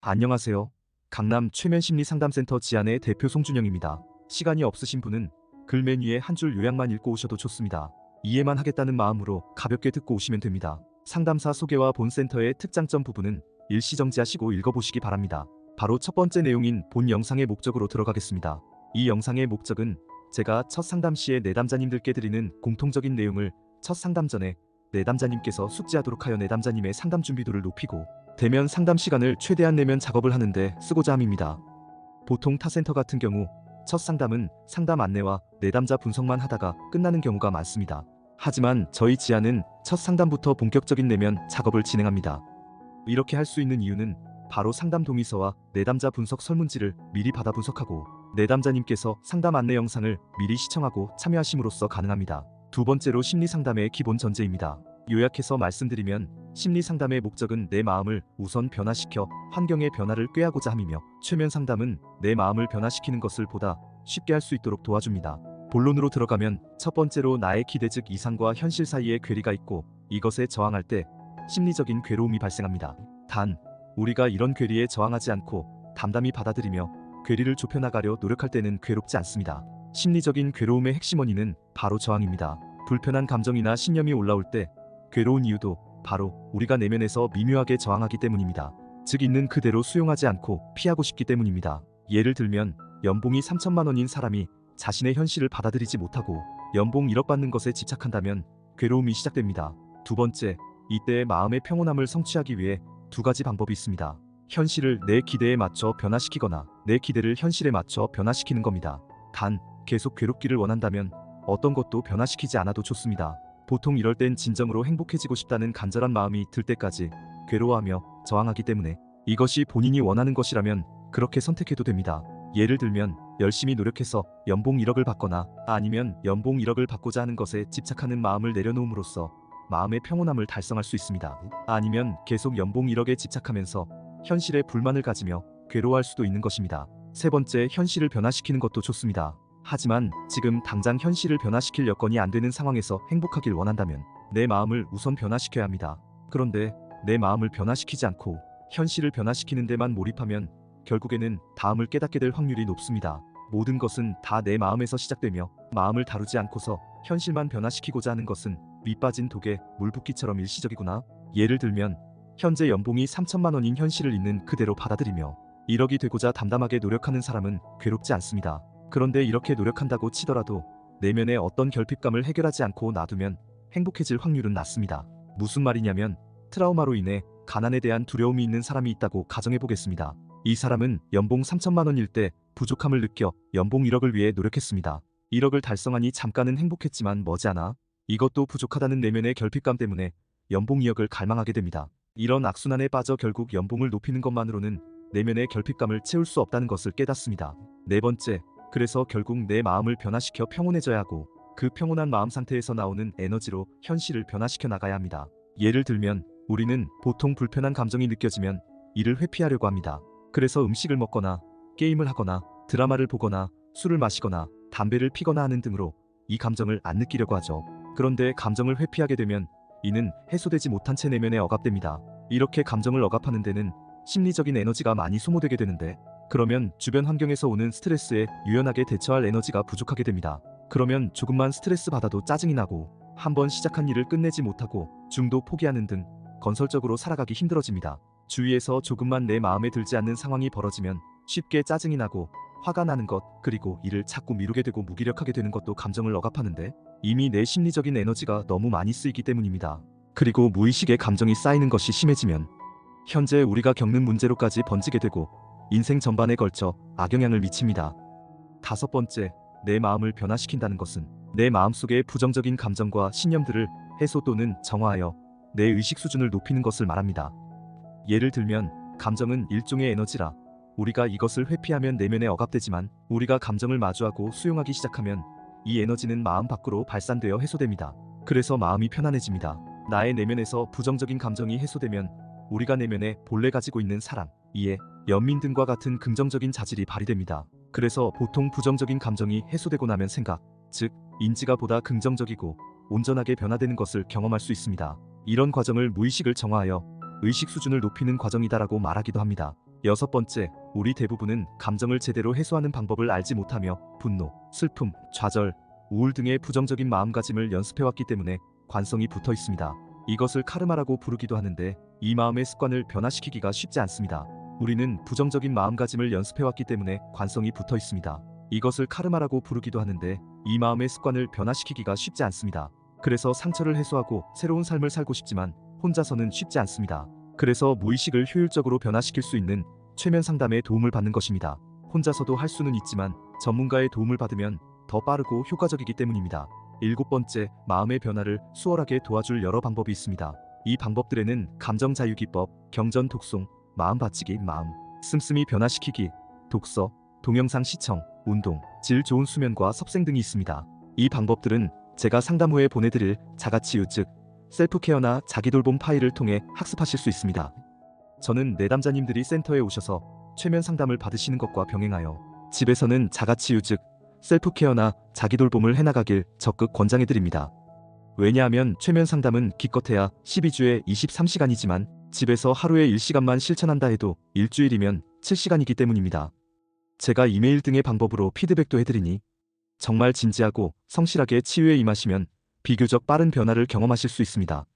안녕하세요. 강남 최면심리상담센터 지안의 대표 송준영입니다. 시간이 없으신 분은 글 맨 위에 한 줄 요약만 읽고 오셔도 좋습니다. 이해만 하겠다는 마음으로 가볍게 듣고 오시면 됩니다. 상담사 소개와 본 센터의 특장점 부분은 일시정지하시고 읽어보시기 바랍니다. 바로 첫 번째 내용인 본 영상의 목적으로 들어가겠습니다. 이 영상의 목적은 제가 첫 상담 시에 내담자님들께 드리는 공통적인 내용을 첫 상담 전에 내담자님께서 숙지하도록 하여 내담자님의 상담 준비도를 높이고 대면 상담 시간을 최대한 내면 작업을 하는데 쓰고자 함입니다. 보통 타 센터 같은 경우 첫 상담은 상담 안내와 내담자 분석만 하다가 끝나는 경우가 많습니다. 하지만 저희 지안은 첫 상담부터 본격적인 내면 작업을 진행합니다. 이렇게 할 수 있는 이유는 바로 상담 동의서와 내담자 분석 설문지를 미리 받아 분석하고 내담자님께서 상담 안내 영상을 미리 시청하고 참여하심으로써 가능합니다. 두 번째로 심리상담의 기본 전제입니다. 요약해서 말씀드리면 심리상담의 목적은 내 마음을 우선 변화시켜 환경의 변화를 꾀하고자 함이며 최면상담은 내 마음을 변화시키는 것을 보다 쉽게 할 수 있도록 도와줍니다. 본론으로 들어가면 첫 번째로 나의 기대 즉 이상과 현실 사이에 괴리가 있고 이것에 저항할 때 심리적인 괴로움이 발생합니다. 단 우리가 이런 괴리에 저항하지 않고 담담히 받아들이며 괴리를 좁혀나가려 노력할 때는 괴롭지 않습니다. 심리적인 괴로움의 핵심 원인은 바로 저항입니다. 불편한 감정이나 신념이 올라올 때 괴로운 이유도 바로 우리가 내면에서 미묘하게 저항하기 때문입니다. 즉 있는 그대로 수용하지 않고 피하고 싶기 때문입니다. 예를 들면 연봉이 3천만 원인 사람이 자신의 현실을 받아들이지 못하고 연봉 1억 받는 것에 집착한다면 괴로움이 시작됩니다. 두 번째, 이때의 마음의 평온함을 성취하기 위해 두 가지 방법이 있습니다. 현실을 내 기대에 맞춰 변화시키거나 내 기대를 현실에 맞춰 변화시키는 겁니다. 단 계속 괴롭기를 원한다면 어떤 것도 변화시키지 않아도 좋습니다. 보통 이럴 땐 진정으로 행복해지고 싶다는 간절한 마음이 들 때까지 괴로워하며 저항하기 때문에 이것이 본인이 원하는 것이라면 그렇게 선택해도 됩니다. 예를 들면 열심히 노력해서 연봉 1억을 받거나 아니면 연봉 1억을 받고자 하는 것에 집착하는 마음을 내려놓음으로써 마음의 평온함을 달성할 수 있습니다. 아니면 계속 연봉 1억에 집착하면서 현실에 불만을 가지며 괴로워할 수도 있는 것입니다. 세 번째, 현실을 변화시키는 것도 좋습니다. 하지만 지금 당장 현실을 변화시킬 여건이 안 되는 상황에서 행복하길 원한다면 내 마음을 우선 변화시켜야 합니다. 그런데 내 마음을 변화시키지 않고 현실을 변화시키는 데만 몰입하면 결국에는 다음을 깨닫게 될 확률이 높습니다. 모든 것은 다 내 마음에서 시작되며 마음을 다루지 않고서 현실만 변화시키고자 하는 것은 밑빠진 독에 물 붓기처럼 일시적이구나. 예를 들면 현재 연봉이 3천만 원인 현실을 있는 그대로 받아들이며 1억이 되고자 담담하게 노력하는 사람은 괴롭지 않습니다. 그런데 이렇게 노력한다고 치더라도 내면의 어떤 결핍감을 해결하지 않고 놔두면 행복해질 확률은 낮습니다. 무슨 말이냐면 트라우마로 인해 가난에 대한 두려움이 있는 사람이 있다고 가정해보겠습니다. 이 사람은 연봉 3천만 원일 때 부족함을 느껴 연봉 1억을 위해 노력했습니다. 1억을 달성하니 잠깐은 행복했지만 머지않아 이것도 부족하다는 내면의 결핍감 때문에 연봉 2억을 갈망하게 됩니다. 이런 악순환에 빠져 결국 연봉을 높이는 것만으로는 내면의 결핍감을 채울 수 없다는 것을 깨닫습니다. 네 번째, 그래서 결국 내 마음을 변화시켜 평온해져야 하고 그 평온한 마음 상태에서 나오는 에너지로 현실을 변화시켜 나가야 합니다. 예를 들면 우리는 보통 불편한 감정이 느껴지면 이를 회피하려고 합니다. 그래서 음식을 먹거나 게임을 하거나 드라마를 보거나 술을 마시거나 담배를 피거나 하는 등으로 이 감정을 안 느끼려고 하죠. 그런데 감정을 회피하게 되면 이는 해소되지 못한 채 내면에 억압됩니다. 이렇게 감정을 억압하는 데는 심리적인 에너지가 많이 소모되게 되는데 그러면 주변 환경에서 오는 스트레스에 유연하게 대처할 에너지가 부족하게 됩니다. 그러면 조금만 스트레스 받아도 짜증이 나고 한번 시작한 일을 끝내지 못하고 중도 포기하는 등 건설적으로 살아가기 힘들어집니다. 주위에서 조금만 내 마음에 들지 않는 상황이 벌어지면 쉽게 짜증이 나고 화가 나는 것, 그리고 일을 자꾸 미루게 되고 무기력하게 되는 것도 감정을 억압하는데 이미 내 심리적인 에너지가 너무 많이 쓰이기 때문입니다. 그리고 무의식의 감정이 쌓이는 것이 심해지면 현재 우리가 겪는 문제로까지 번지게 되고 인생 전반에 걸쳐 악영향을 미칩니다. 다섯 번째, 내 마음을 변화시킨다는 것은 내 마음속의 부정적인 감정과 신념들을 해소 또는 정화하여 내 의식 수준을 높이는 것을 말합니다. 예를 들면 감정은 일종의 에너지라 우리가 이것을 회피하면 내면에 억압되지만 우리가 감정을 마주하고 수용하기 시작하면 이 에너지는 마음 밖으로 발산되어 해소됩니다. 그래서 마음이 편안해집니다. 나의 내면에서 부정적인 감정이 해소되면 우리가 내면에 본래 가지고 있는 사랑, 이해, 연민 등과 같은 긍정적인 자질이 발휘됩니다. 그래서 보통 부정적인 감정이 해소되고 나면 생각, 즉 인지가 보다 긍정적이고 온전하게 변화되는 것을 경험할 수 있습니다. 이런 과정을 무의식을 정화하여 의식 수준을 높이는 과정이다라고 말하기도 합니다. 6번째, 우리 대부분은 감정을 제대로 해소하는 방법을 알지 못하며 분노, 슬픔, 좌절, 우울 등의 부정적인 마음가짐을 연습해왔기 때문에 관성이 붙어 있습니다. 이것을 카르마라고 부르기도 하는데 이 마음의 습관을 변화시키기가 쉽지 않습니다. 우리는 부정적인 마음가짐을 연습해왔기 때문에 관성이 붙어 있습니다. 이것을 카르마라고 부르기도 하는데 이 마음의 습관을 변화시키기가 쉽지 않습니다. 그래서 상처를 해소하고 새로운 삶을 살고 싶지만 혼자서는 쉽지 않습니다. 그래서 무의식을 효율적으로 변화시킬 수 있는 최면 상담의 도움을 받는 것입니다. 혼자서도 할 수는 있지만 전문가의 도움을 받으면 더 빠르고 효과적이기 때문입니다. 7번째, 마음의 변화를 수월하게 도와줄 여러 방법이 있습니다. 이 방법들에는 감정 자유 기법, 경전 독송, 마음 받치기, 마음 씀씀이 변화시키기, 독서, 동영상 시청, 운동, 질 좋은 수면과 섭생 등이 있습니다. 이 방법들은 제가 상담 후에 보내드릴 자가치유 즉 셀프케어나 자기돌봄 파일을 통해 학습하실 수 있습니다. 저는 내담자님들이 센터에 오셔서 최면 상담을 받으시는 것과 병행하여 집에서는 자가치유 즉 셀프케어나 자기돌봄을 해나가길 적극 권장해드립니다. 왜냐하면 최면 상담은 기껏해야 12주에 23시간이지만 집에서 하루에 1시간만 실천한다 해도 일주일이면 7시간이기 때문입니다. 제가 이메일 등의 방법으로 피드백도 해드리니 정말 진지하고 성실하게 치유에 임하시면 비교적 빠른 변화를 경험하실 수 있습니다.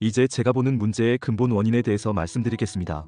이제 제가 보는 문제의 근본 원인에 대해서 말씀드리겠습니다.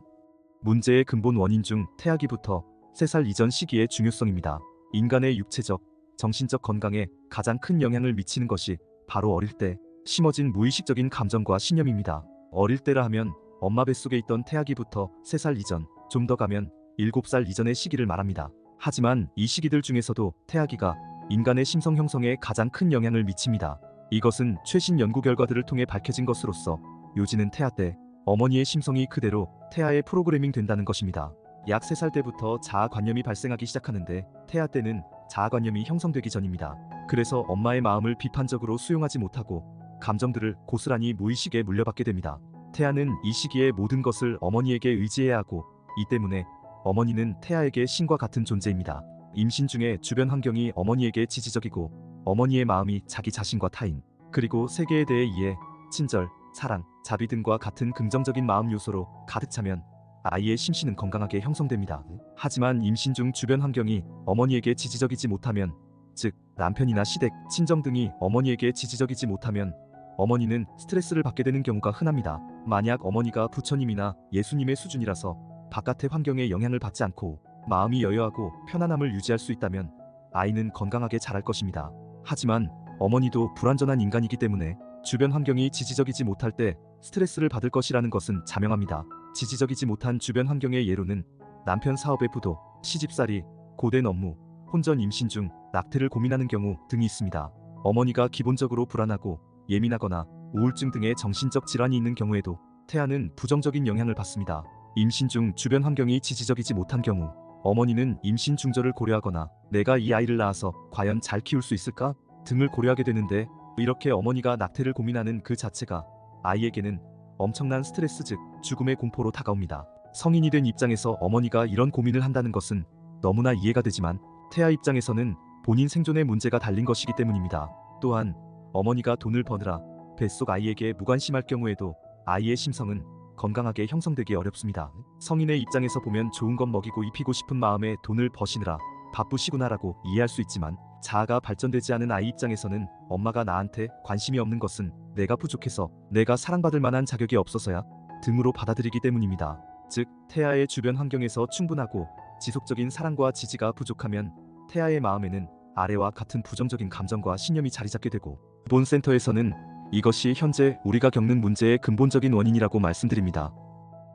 문제의 근본 원인 중 태아기부터 3살 이전 시기의 중요성입니다. 인간의 육체적, 정신적 건강에 가장 큰 영향을 미치는 것이 바로 어릴 때 심어진 무의식적인 감정과 신념입니다. 어릴 때라 하면 엄마 뱃속에 있던 태아기부터 3살 이전, 좀 더 가면 7살 이전의 시기를 말합니다. 하지만 이 시기들 중에서도 태아기가 인간의 심성 형성에 가장 큰 영향을 미칩니다. 이것은 최신 연구 결과들을 통해 밝혀진 것으로서 요지는 태아 때 어머니의 심성이 그대로 태아에 프로그래밍 된다는 것입니다. 약 3살 때부터 자아관념이 발생하기 시작하는데 태아 때는 자아관념이 형성되기 전입니다. 그래서 엄마의 마음을 비판적으로 수용하지 못하고 감정들을 고스란히 무의식에 물려받게 됩니다. 태아는 이 시기에 모든 것을 어머니에게 의지해야 하고 이 때문에 어머니는 태아에게 신과 같은 존재입니다. 임신 중에 주변 환경이 어머니에게 지지적이고 어머니의 마음이 자기 자신과 타인, 그리고 세계에 대해 이해, 친절, 사랑, 자비 등과 같은 긍정적인 마음 요소로 가득 차면 아이의 심신은 건강하게 형성됩니다. 하지만 임신 중 주변 환경이 어머니에게 지지적이지 못하면, 즉 남편이나 시댁, 친정 등이 어머니에게 지지적이지 못하면 어머니는 스트레스를 받게 되는 경우가 흔합니다. 만약 어머니가 부처님이나 예수님의 수준이라서 바깥의 환경에 영향을 받지 않고 마음이 여여하고 편안함을 유지할 수 있다면 아이는 건강하게 자랄 것입니다. 하지만 어머니도 불완전한 인간이기 때문에 주변 환경이 지지적이지 못할 때 스트레스를 받을 것이라는 것은 자명합니다. 지지적이지 못한 주변 환경의 예로는 남편 사업의 부도, 시집살이, 고된 업무, 혼전 임신 중 낙태를 고민하는 경우 등이 있습니다. 어머니가 기본적으로 불안하고 예민하거나 우울증 등의 정신적 질환이 있는 경우에도 태아는 부정적인 영향을 받습니다. 임신 중 주변 환경이 지지적이지 못한 경우 어머니는 임신 중절을 고려하거나 내가 이 아이를 낳아서 과연 잘 키울 수 있을까 등을 고려하게 되는데, 이렇게 어머니가 낙태를 고민하는 그 자체가 아이에게는 엄청난 스트레스 즉 죽음의 공포로 다가옵니다. 성인이 된 입장에서 어머니가 이런 고민을 한다는 것은 너무나 이해가 되지만 태아 입장에서는 본인 생존의 문제가 달린 것이기 때문입니다. 또한 어머니가 돈을 버느라 뱃속 아이에게 무관심할 경우에도 아이의 심성은 건강하게 형성되기 어렵습니다. 성인의 입장에서 보면 좋은 것 먹이고 입히고 싶은 마음에 돈을 버시느라 바쁘시구나라고 이해할 수 있지만, 자아가 발전되지 않은 아이 입장에서는 엄마가 나한테 관심이 없는 것은 내가 부족해서, 내가 사랑받을 만한 자격이 없어서야 등으로 받아들이기 때문입니다. 즉 태아의 주변 환경에서 충분하고 지속적인 사랑과 지지가 부족하면 태아의 마음에는 아래와 같은 부정적인 감정과 신념이 자리 잡게 되고, 본 센터에서는 이것이 현재 우리가 겪는 문제의 근본적인 원인이라고 말씀드립니다.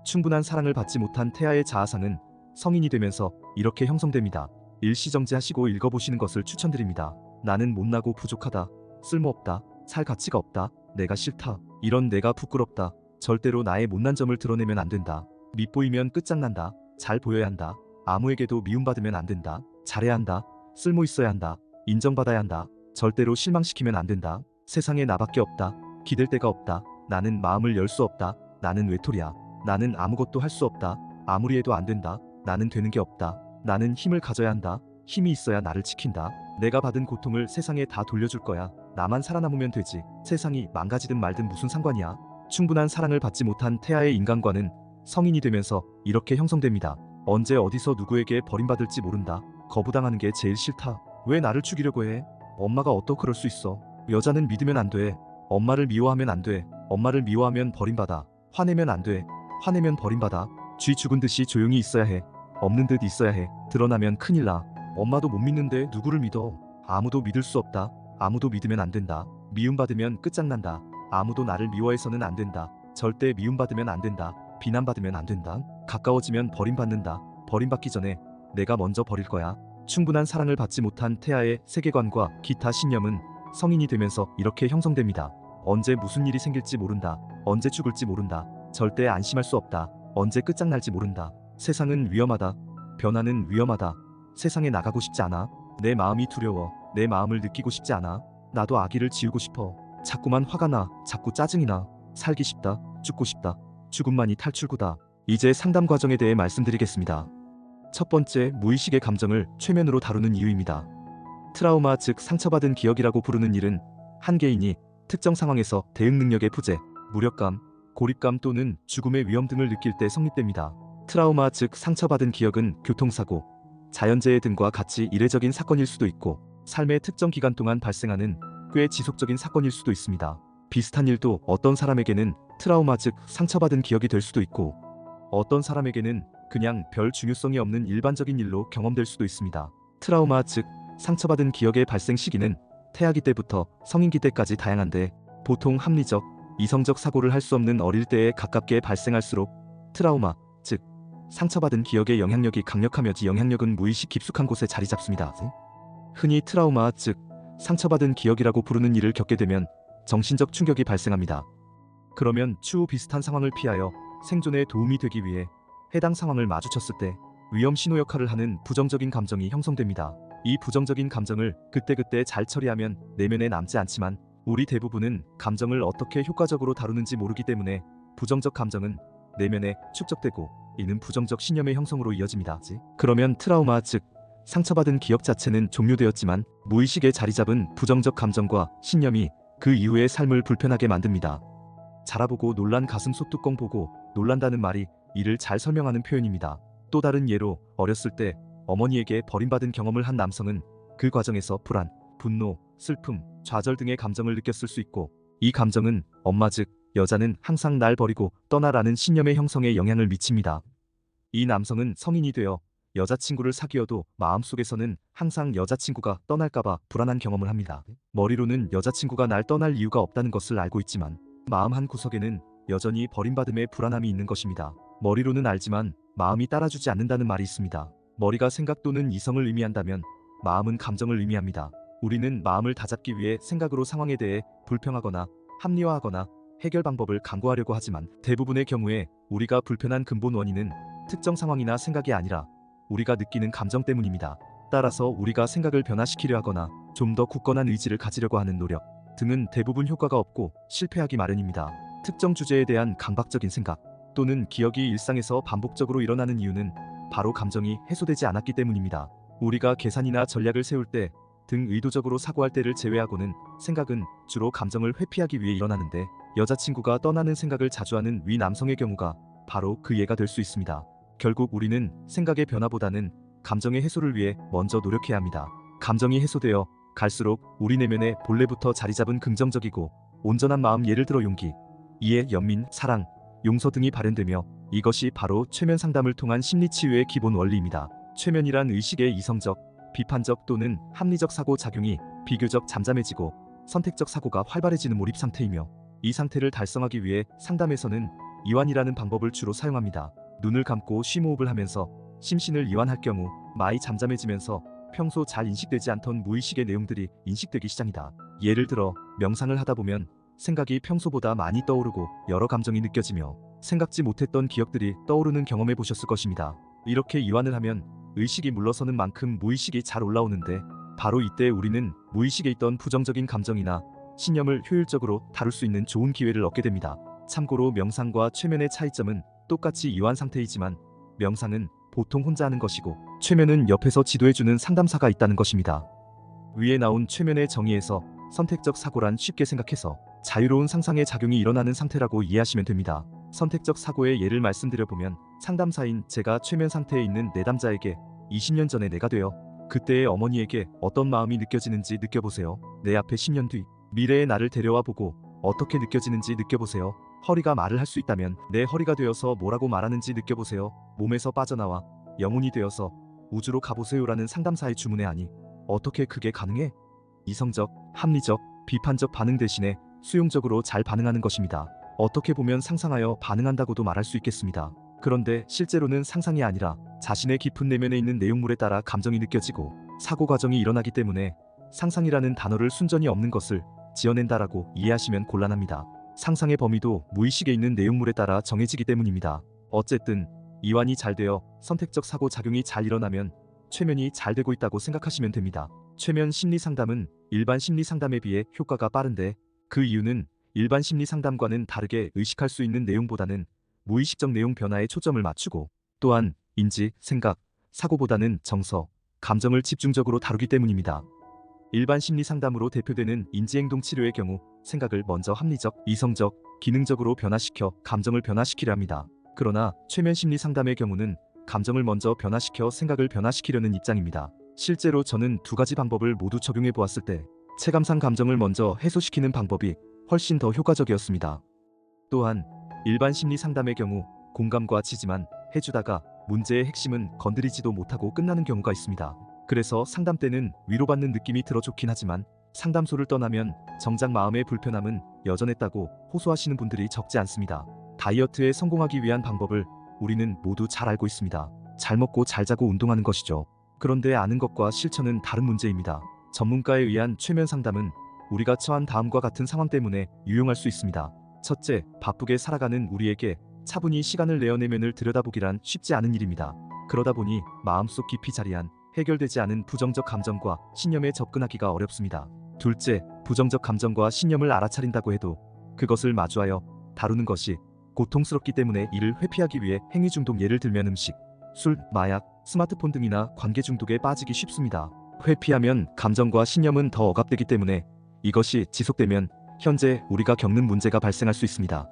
충분한 사랑을 받지 못한 태아의 자아상은 성인이 되면서 이렇게 형성됩니다. 일시정지하시고 읽어보시는 것을 추천드립니다. 나는 못나고 부족하다, 쓸모없다, 살 가치가 없다, 내가 싫다, 이런 내가 부끄럽다, 절대로 나의 못난 점을 드러내면 안 된다, 밉보이면 끝장난다, 잘 보여야 한다, 아무에게도 미움받으면 안 된다, 잘해야 한다, 쓸모 있어야 한다, 인정받아야 한다, 절대로 실망시키면 안 된다, 세상에 나밖에 없다, 기댈 데가 없다, 나는 마음을 열 수 없다, 나는 외톨이야, 나는 아무것도 할 수 없다, 아무리 해도 안 된다, 나는 되는 게 없다, 나는 힘을 가져야 한다, 힘이 있어야 나를 지킨다, 내가 받은 고통을 세상에 다 돌려줄 거야, 나만 살아남으면 되지, 세상이 망가지든 말든 무슨 상관이야. 충분한 사랑을 받지 못한 태아의 인간관은 성인이 되면서 이렇게 형성됩니다. 언제 어디서 누구에게 버림받을지 모른다. 거부당하는 게 제일 싫다. 왜 나를 죽이려고 해? 엄마가 그럴 수 있어. 여자는 믿으면 안 돼. 엄마를 미워하면 안 돼. 엄마를 미워하면 버림받아. 화내면 안 돼. 화내면 버림받아. 쥐 죽은 듯이 조용히 있어야 해. 없는 듯 있어야 해. 드러나면 큰일 나. 엄마도 못 믿는데 누구를 믿어? 아무도 믿을 수 없다. 아무도 믿으면 안 된다. 미움받으면 끝장난다. 아무도 나를 미워해서는 안 된다. 절대 미움받으면 안 된다. 비난받으면 안 된다. 가까워지면 버림받는다. 버림받기 전에 내가 먼저 버릴 거야. 충분한 사랑을 받지 못한 태아의 세계관과 기타 신념은 성인이 되면서 이렇게 형성됩니다. 언제 무슨 일이 생길지 모른다. 언제 죽을지 모른다. 절대 안심할 수 없다. 언제 끝장날지 모른다. 세상은 위험하다. 변화는 위험하다. 세상에 나가고 싶지 않아. 내 마음이 두려워. 내 마음을 느끼고 싶지 않아. 나도 아기를 지우고 싶어. 자꾸만 화가 나. 자꾸 짜증이 나. 살기 싶다. 죽고 싶다. 죽음만이 탈출구다. 이제 상담 과정에 대해 말씀드리겠습니다. 첫 번째, 무의식의 감정을 최면으로 다루는 이유입니다. 트라우마, 즉 상처받은 기억이라고 부르는 일은 한 개인이 특정 상황에서 대응 능력의 부재, 무력감, 고립감 또는 죽음의 위험 등을 느낄 때 성립됩니다. 트라우마, 즉 상처받은 기억은 교통사고, 자연재해 등과 같이 이례적인 사건일 수도 있고 삶의 특정 기간 동안 발생하는 꽤 지속적인 사건일 수도 있습니다. 비슷한 일도 어떤 사람에게는 트라우마, 즉 상처받은 기억이 될 수도 있고 어떤 사람에게는 그냥 별 중요성이 없는 일반적인 일로 경험될 수도 있습니다. 트라우마, 즉 상처받은 기억의 발생 시기는 태아기 때부터 성인기 때까지 다양한데 보통 합리적, 이성적 사고를 할 수 없는 어릴 때에 가깝게 발생할수록 트라우마, 즉 상처받은 기억의 영향력이 강력하며 이 영향력은 무의식 깊숙한 곳에 자리 잡습니다. 흔히 트라우마, 즉 상처받은 기억이라고 부르는 일을 겪게 되면 정신적 충격이 발생합니다. 그러면 추후 비슷한 상황을 피하여 생존에 도움이 되기 위해 해당 상황을 마주쳤을 때 위험 신호 역할을 하는 부정적인 감정이 형성됩니다. 이 부정적인 감정을 그때그때 잘 처리하면 내면에 남지 않지만 우리 대부분은 감정을 어떻게 효과적으로 다루는지 모르기 때문에 부정적 감정은 내면에 축적되고 이는 부정적 신념의 형성으로 이어집니다. 그러면 트라우마, 즉 상처받은 기억 자체는 종료되었지만 무의식에 자리 잡은 부정적 감정과 신념이 그 이후의 삶을 불편하게 만듭니다. 자라보고 놀란 가슴 소뚜껑 보고 놀란다는 말이 이를 잘 설명하는 표현입니다. 또 다른 예로 어렸을 때 어머니에게 버림받은 경험을 한 남성은 그 과정에서 불안, 분노, 슬픔, 좌절 등의 감정을 느꼈을 수 있고 이 감정은 엄마, 즉 여자는 항상 날 버리고 떠나라는 신념의 형성에 영향을 미칩니다. 이 남성은 성인이 되어 여자친구를 사귀어도 마음속에서는 항상 여자친구가 떠날까봐 불안한 경험을 합니다. 머리로는 여자친구가 날 떠날 이유가 없다는 것을 알고 있지만 마음 한 구석에는 여전히 버림받음의 불안함이 있는 것입니다. 머리로는 알지만 마음이 따라주지 않는다는 말이 있습니다. 머리가 생각 또는 이성을 의미한다면 마음은 감정을 의미합니다. 우리는 마음을 다잡기 위해 생각으로 상황에 대해 불평하거나 합리화하거나 해결 방법을 강구하려고 하지만 대부분의 경우에 우리가 불편한 근본 원인은 특정 상황이나 생각이 아니라 우리가 느끼는 감정 때문입니다. 따라서 우리가 생각을 변화시키려 하거나 좀 더 굳건한 의지를 가지려고 하는 노력 등은 대부분 효과가 없고 실패하기 마련입니다. 특정 주제에 대한 강박적인 생각 또는 기억이 일상에서 반복적으로 일어나는 이유는 바로 감정이 해소되지 않았기 때문입니다. 우리가 계산이나 전략을 세울 때 등 의도적으로 사고할 때를 제외하고는 생각은 주로 감정을 회피하기 위해 일어나는데 여자친구가 떠나는 생각을 자주 하는 위 남성의 경우가 바로 그 예가 될 수 있습니다. 결국 우리는 생각의 변화보다는 감정의 해소를 위해 먼저 노력해야 합니다. 감정이 해소되어 갈수록 우리 내면에 본래부터 자리 잡은 긍정적이고 온전한 마음, 예를 들어 용기, 이해, 연민, 사랑, 용서 등이 발현되며 이것이 바로 최면 상담을 통한 심리치유의 기본 원리입니다. 최면이란 의식의 이성적, 비판적 또는 합리적 사고 작용이 비교적 잠잠해지고 선택적 사고가 활발해지는 몰입 상태이며 이 상태를 달성하기 위해 상담에서는 이완이라는 방법을 주로 사용합니다. 눈을 감고 쉼호흡을 하면서 심신을 이완할 경우 마이 잠잠해지면서 평소 잘 인식되지 않던 무의식의 내용들이 인식되기 시작합니다. 예를 들어 명상을 하다 보면 생각이 평소보다 많이 떠오르고 여러 감정이 느껴지며 생각지 못했던 기억들이 떠오르는 경험해 보셨을 것입니다. 이렇게 이완을 하면 의식이 물러서는 만큼 무의식이 잘 올라오는데 바로 이때 우리는 무의식에 있던 부정적인 감정이나 신념을 효율적으로 다룰 수 있는 좋은 기회를 얻게 됩니다. 참고로 명상과 최면의 차이점은 똑같이 이완 상태이지만 명상은 보통 혼자 하는 것이고 최면은 옆에서 지도해주는 상담사가 있다는 것입니다. 위에 나온 최면의 정의에서 선택적 사고란 쉽게 생각해서 자유로운 상상의 작용이 일어나는 상태라고 이해하시면 됩니다. 선택적 사고의 예를 말씀드려보면 상담사인 제가 최면 상태에 있는 내담자에게 20년 전의 내가 되어 그때의 어머니에게 어떤 마음이 느껴지는지 느껴보세요. 내 앞에 10년 뒤 미래의 나를 데려와 보고 어떻게 느껴지는지 느껴보세요. 허리가 말을 할 수 있다면 내 허리가 되어서 뭐라고 말하는지 느껴보세요. 몸에서 빠져나와 영혼이 되어서 우주로 가보세요라는 상담사의 주문에 아니 어떻게 그게 가능해? 이성적, 합리적, 비판적 반응 대신에 수용적으로 잘 반응하는 것입니다. 어떻게 보면 상상하여 반응한다고도 말할 수 있겠습니다. 그런데 실제로는 상상이 아니라 자신의 깊은 내면에 있는 내용물에 따라 감정이 느껴지고 사고 과정이 일어나기 때문에 상상이라는 단어를 순전히 없는 것을 지어낸다라고 이해하시면 곤란합니다. 상상의 범위도 무의식에 있는 내용물에 따라 정해지기 때문입니다. 어쨌든 이완이 잘 되어 선택적 사고 작용이 잘 일어나면 최면이 잘 되고 있다고 생각하시면 됩니다. 최면 심리 상담은 일반 심리 상담에 비해 효과가 빠른데 그 이유는 일반 심리 상담과는 다르게 의식할 수 있는 내용보다는 무의식적 내용 변화에 초점을 맞추고 또한 인지, 생각, 사고보다는 정서, 감정을 집중적으로 다루기 때문입니다. 일반 심리 상담으로 대표되는 인지행동 치료의 경우 생각을 먼저 합리적, 이성적, 기능적으로 변화시켜 감정을 변화시키려 합니다. 그러나 최면 심리 상담의 경우는 감정을 먼저 변화시켜 생각을 변화시키려는 입장입니다. 실제로 저는 두 가지 방법을 모두 적용해 보았을 때 체감상 감정을 먼저 해소시키는 방법이 훨씬 더 효과적이었습니다. 또한 일반 심리 상담의 경우 공감과 지지만 해주다가 문제의 핵심은 건드리지도 못하고 끝나는 경우가 있습니다. 그래서 상담 때는 위로받는 느낌이 들어 좋긴 하지만 상담소를 떠나면 정작 마음의 불편함은 여전했다고 호소하시는 분들이 적지 않습니다. 다이어트에 성공하기 위한 방법을 우리는 모두 잘 알고 있습니다. 잘 먹고 잘 자고 운동하는 것이죠. 그런데 아는 것과 실천은 다른 문제입니다. 전문가에 의한 최면 상담은 우리가 처한 다음과 같은 상황 때문에 유용할 수 있습니다. 첫째, 바쁘게 살아가는 우리에게 차분히 시간을 내어 내면을 들여다보기란 쉽지 않은 일입니다. 그러다 보니 마음속 깊이 자리한 해결되지 않은 부정적 감정과 신념에 접근하기가 어렵습니다. 둘째, 부정적 감정과 신념을 알아차린다고 해도 그것을 마주하여 다루는 것이 고통스럽기 때문에 이를 회피하기 위해 행위 중독, 예를 들면 음식, 술, 마약, 스마트폰 등이나 관계 중독에 빠지기 쉽습니다. 회피하면 감정과 신념은 더 억압되기 때문에 이것이 지속되면 현재 우리가 겪는 문제가 발생할 수 있습니다.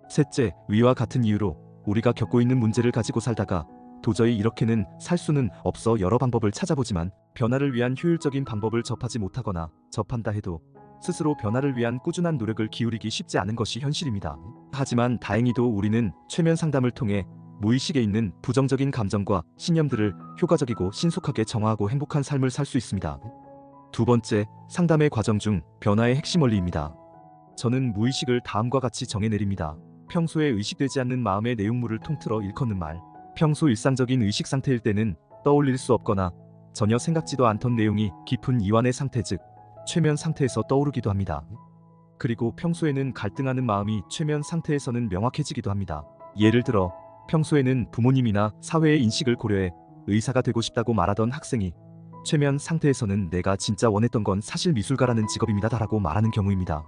셋째, 위와 같은 이유로 우리가 겪고 있는 문제를 가지고 살다가 도저히 이렇게는 살 수는 없어 여러 방법을 찾아보지만 변화를 위한 효율적인 방법을 접하지 못하거나 접한다 해도 스스로 변화를 위한 꾸준한 노력을 기울이기 쉽지 않은 것이 현실입니다. 하지만 다행히도 우리는 최면 상담을 통해 무의식에 있는 부정적인 감정과 신념들을 효과적이고 신속하게 정화하고 행복한 삶을 살 수 있습니다. 두 번째, 상담의 과정 중 변화의 핵심 원리입니다. 저는 무의식을 다음과 같이 정해내립니다. 평소에 의식되지 않는 마음의 내용물을 통틀어 일컫는 말. 평소 일상적인 의식 상태일 때는 떠올릴 수 없거나 전혀 생각지도 않던 내용이 깊은 이완의 상태 즉 최면 상태에서 떠오르기도 합니다. 그리고 평소에는 갈등하는 마음이 최면 상태에서는 명확해지기도 합니다. 예를 들어 평소에는 부모님이나 사회의 인식을 고려해 의사가 되고 싶다고 말하던 학생이 최면 상태에서는 내가 진짜 원했던 건 사실 미술가라는 직업입니다 라고 말하는 경우입니다.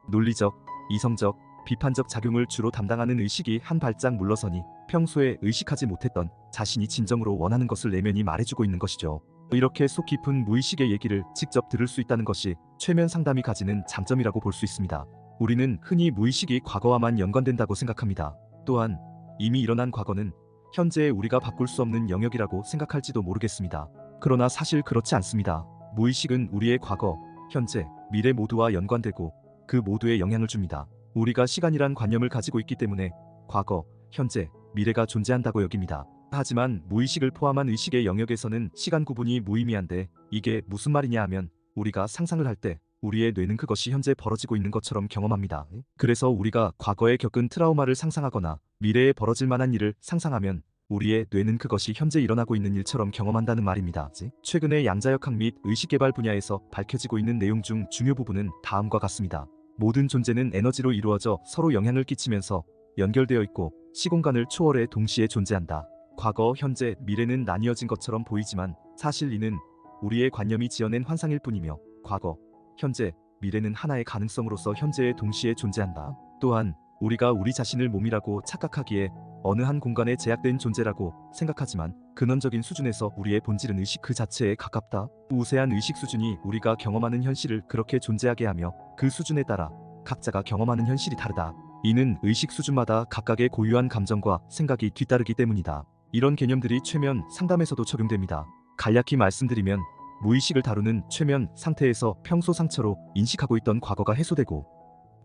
논리적, 이성적, 비판적 작용을 주로 담당하는 의식이 한 발짝 물러서니 평소에 의식하지 못했던 자신이 진정으로 원하는 것을 내면이 말해주고 있는 것이죠. 이렇게 속 깊은 무의식의 얘기를 직접 들을 수 있다는 것이 최면 상담이 가지는 장점이라고 볼 수 있습니다. 우리는 흔히 무의식이 과거와만 연관된다고 생각합니다. 또한 이미 일어난 과거는 현재의 우리가 바꿀 수 없는 영역이라고 생각할지도 모르겠습니다. 그러나 사실 그렇지 않습니다. 무의식은 우리의 과거, 현재, 미래 모두와 연관되고 그 모두에 영향을 줍니다. 우리가 시간이란 관념을 가지고 있기 때문에 과거, 현재, 미래가 존재한다고 여깁니다. 하지만 무의식을 포함한 의식의 영역에서는 시간 구분이 무의미한데 이게 무슨 말이냐 하면 우리가 상상을 할 때 우리의 뇌는 그것이 현재 벌어지고 있는 것처럼 경험합니다. 그래서 우리가 과거에 겪은 트라우마를 상상하거나 미래에 벌어질 만한 일을 상상하면 우리의 뇌는 그것이 현재 일어나고 있는 일처럼 경험한다는 말입니다. 최근에 양자역학 및 의식개발 분야에서 밝혀지고 있는 내용 중 중요 부분은 다음과 같습니다. 모든 존재는 에너지로 이루어져 서로 영향을 끼치면서 연결되어 있고 시공간을 초월해 동시에 존재한다. 과거, 현재, 미래는 나뉘어진 것처럼 보이지만 사실 이는 우리의 관념이 지어낸 환상일 뿐이며 과거, 현재, 미래는 하나의 가능성으로서 현재에 동시에 존재한다. 또한 우리가 우리 자신을 몸이라고 착각하기에 어느 한 공간에 제약된 존재라고 생각하지만 근원적인 수준에서 우리의 본질은 의식 그 자체에 가깝다. 우세한 의식 수준이 우리가 경험하는 현실을 그렇게 존재하게 하며 그 수준에 따라 각자가 경험하는 현실이 다르다. 이는 의식 수준마다 각각의 고유한 감정과 생각이 뒤따르기 때문이다. 이런 개념들이 최면 상담에서도 적용됩니다. 간략히 말씀드리면 무의식을 다루는 최면 상태에서 평소 상처로 인식하고 있던 과거가 해소되고